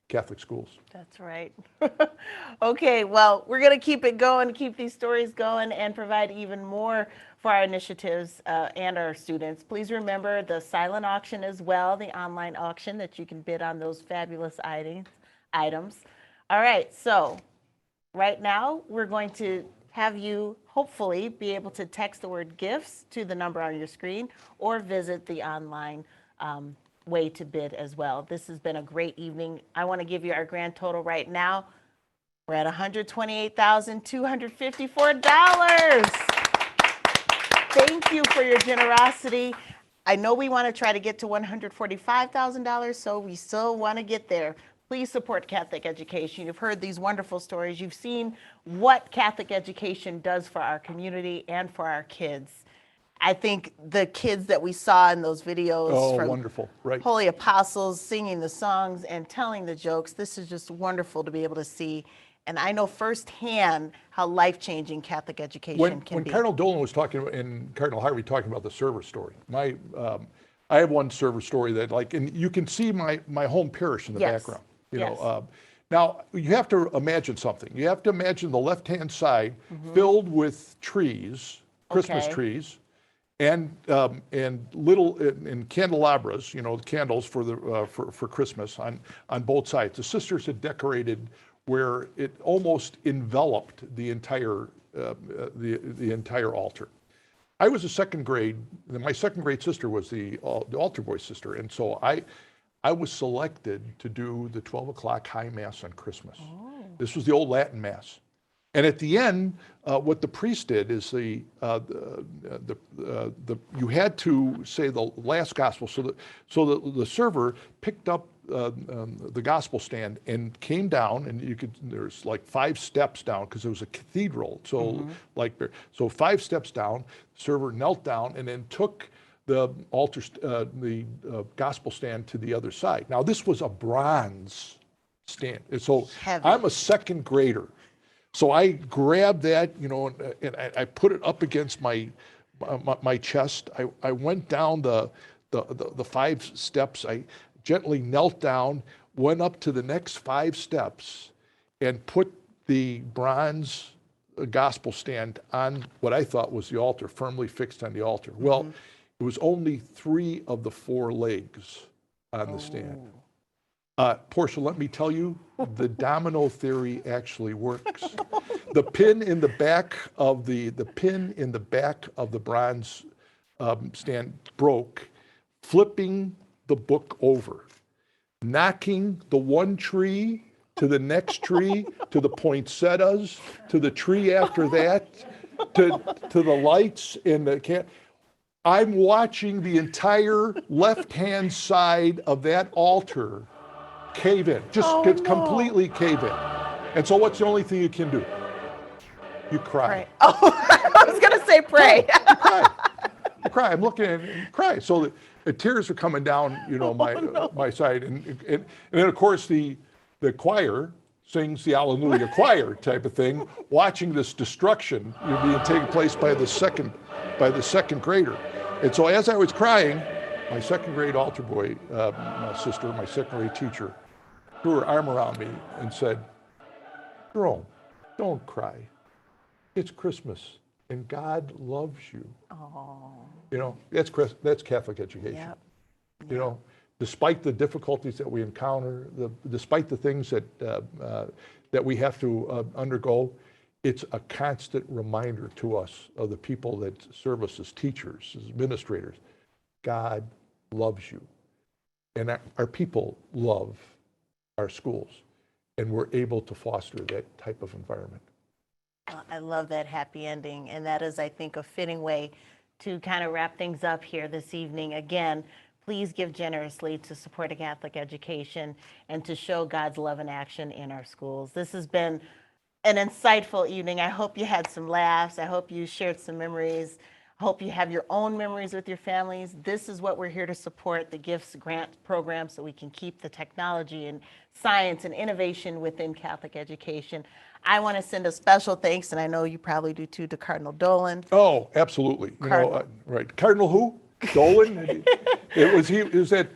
Catholic schools. That's right. Okay, well, we're going to keep it going, keep these stories going, and provide even more for our initiatives and our students. Please remember the silent auction as well, the online auction that you can bid on those fabulous items. All right, so right now we're going to have you hopefully be able to text the word gifts to the number on your screen or visit the online way to bid as well. This has been a great evening. I want to give you our grand total right now. We're at $128,254. Thank you for your generosity. I know we want to try to get to $145,000, so we still want to get there. Please support Catholic education. You've heard these wonderful stories. You've seen what Catholic education does for our community and for our kids. I think the kids that we saw in those videos from wonderful, right? Holy Apostles singing the songs and telling the jokes, this is just wonderful to be able to see. And I know firsthand how life-changing Catholic education can when be. Cardinal Dolan was talking and Cardinal Harvey talking about the server story, I have one server story that and you can see my home parish in the background. Now you have to imagine something. You have to imagine the left-hand side filled with trees, Christmas trees, and little candelabras, candles for Christmas on both sides. The sisters had decorated where it almost enveloped the entire altar. I was a second grade. My second grade sister was the altar boy sister, and so I was selected to do the 12 o'clock high mass on Christmas. Oh. This was the old Latin mass. And at the end, what the priest did is you had to say the last gospel. So the server picked up the gospel stand and came down, and there's like 5 steps down because it was a cathedral. So so 5 steps down, server knelt down and then took the altar, the gospel stand to the other side. Now this was a bronze stand. And so heavy. I'm a second grader. So I grabbed that, and I put it up against my chest. I went down the 5 steps. I gently knelt down, went up to the next 5 steps, and put the bronze gospel stand on what I thought was the altar, firmly fixed on the altar. Well, it was only 3 of the 4 legs on the stand. Portia, let me tell you, the domino theory actually works. The pin in the back of the bronze stand broke, flipping the book over, knocking the one tree to the next tree, to the poinsettias, to the tree after that, to the lights in the camp. I'm watching the entire left-hand side of that altar cave in, completely cave in. And so what's the only thing you can do? You cry. Pray. Oh, I was going to say pray. You cry. I'm looking at it and cry. So the tears are coming down, my side. And then, of course, the choir sings the Alleluia choir type of thing, watching this destruction being taken place by the second grader. And so as I was crying, my second grade altar boy, my sister, my second grade teacher, threw her arm around me and said, Jerome, don't cry. It's Christmas and God loves you. Oh. That's Catholic education. Yep. Despite the difficulties that we encounter, despite the things that we have to undergo, it's a constant reminder to us of the people that serve us as teachers, as administrators. God loves you. And our people love our schools. And we're able to foster that type of environment. I love that happy ending. And that is, I think, a fitting way to kind of wrap things up here this evening. Again, please give generously to support a Catholic education and to show God's love in action in our schools. This has been an insightful evening. I hope you had some laughs. I hope you shared some memories. I hope you have your own memories with your families. This is what we're here to support, the Gifts Grant Program, so we can keep the technology and science and innovation within Catholic education. I want to send a special thanks, and I know you probably do too, to Cardinal Dolan. Oh, absolutely. Right. Cardinal who? Dolan? It was that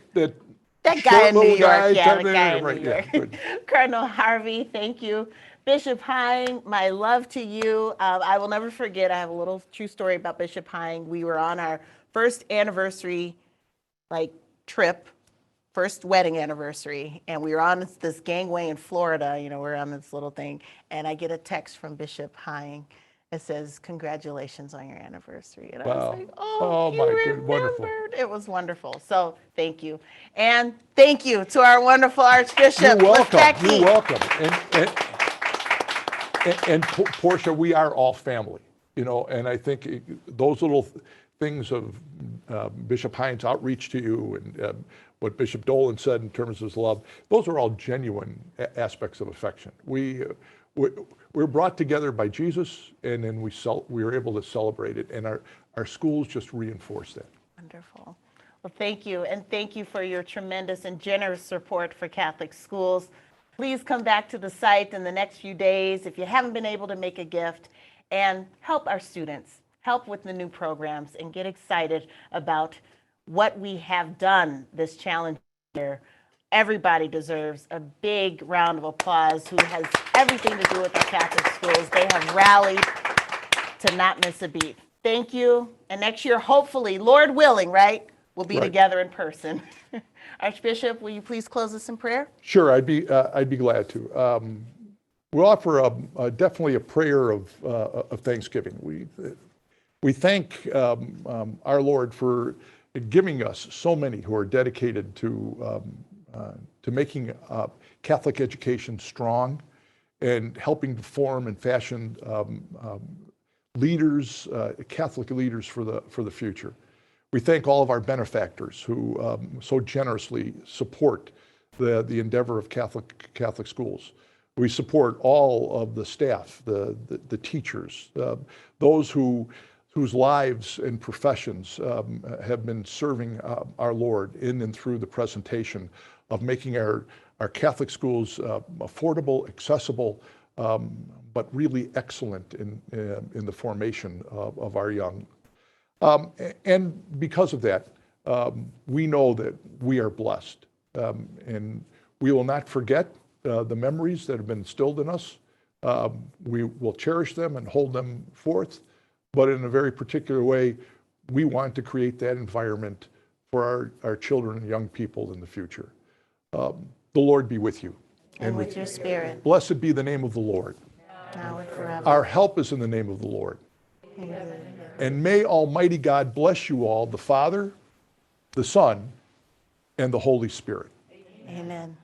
guy in New York. Guy, yeah, the guy in right, New York. Yeah, Cardinal Harvey, thank you. Bishop Hying, my love to you. I will never forget, I have a little true story about Bishop Hying. We were on our first anniversary trip, first wedding anniversary, and we were on this gangway in Florida, we're on this little thing, and I get a text from Bishop Hying. It says, congratulations on your anniversary. And I was like, oh you remembered. Wonderful. It was wonderful. So thank you. And thank you to our wonderful Archbishop Listecki. You're welcome. And Portia, we are all family, and I think those little things of Bishop Hying's outreach to you and what Bishop Dolan said in terms of his love, those are all genuine aspects of affection. We're brought together by Jesus, and then we were able to celebrate it, and our schools just reinforce that. Wonderful. Well, thank you, and thank you for your tremendous and generous support for Catholic schools. Please come back to the site in the next few days if you haven't been able to make a gift, and help our students, help with the new programs, and get excited about what we have done this challenge year. Everybody deserves a big round of applause who has everything to do with our Catholic schools. They have rallied to not miss a beat. Thank you. And next year, hopefully, Lord willing, right, we'll be together in person. Archbishop, will you please close us in prayer? Sure, I'd be glad to. We'll offer definitely a prayer of thanksgiving. We thank our Lord for giving us so many who are dedicated to making Catholic education strong and helping to form and fashion leaders, Catholic leaders for the future. We thank all of our benefactors who so generously support the endeavor of Catholic schools. We support all of the staff, the teachers, those whose lives and professions have been serving our Lord in and through the presentation of making our Catholic schools affordable, accessible, but really excellent in the formation of our young. And because of that, we know that we are blessed, and we will not forget the memories that have been instilled in us. We will cherish them and hold them forth, but in a very particular way, we want to create that environment for our children and young people in the future. The Lord be with you. And with your spirit. Blessed be the name of the Lord. Now and forever. Our help is in the name of the Lord. Amen. And may Almighty God bless you all, the Father, the Son, and the Holy Spirit. Amen.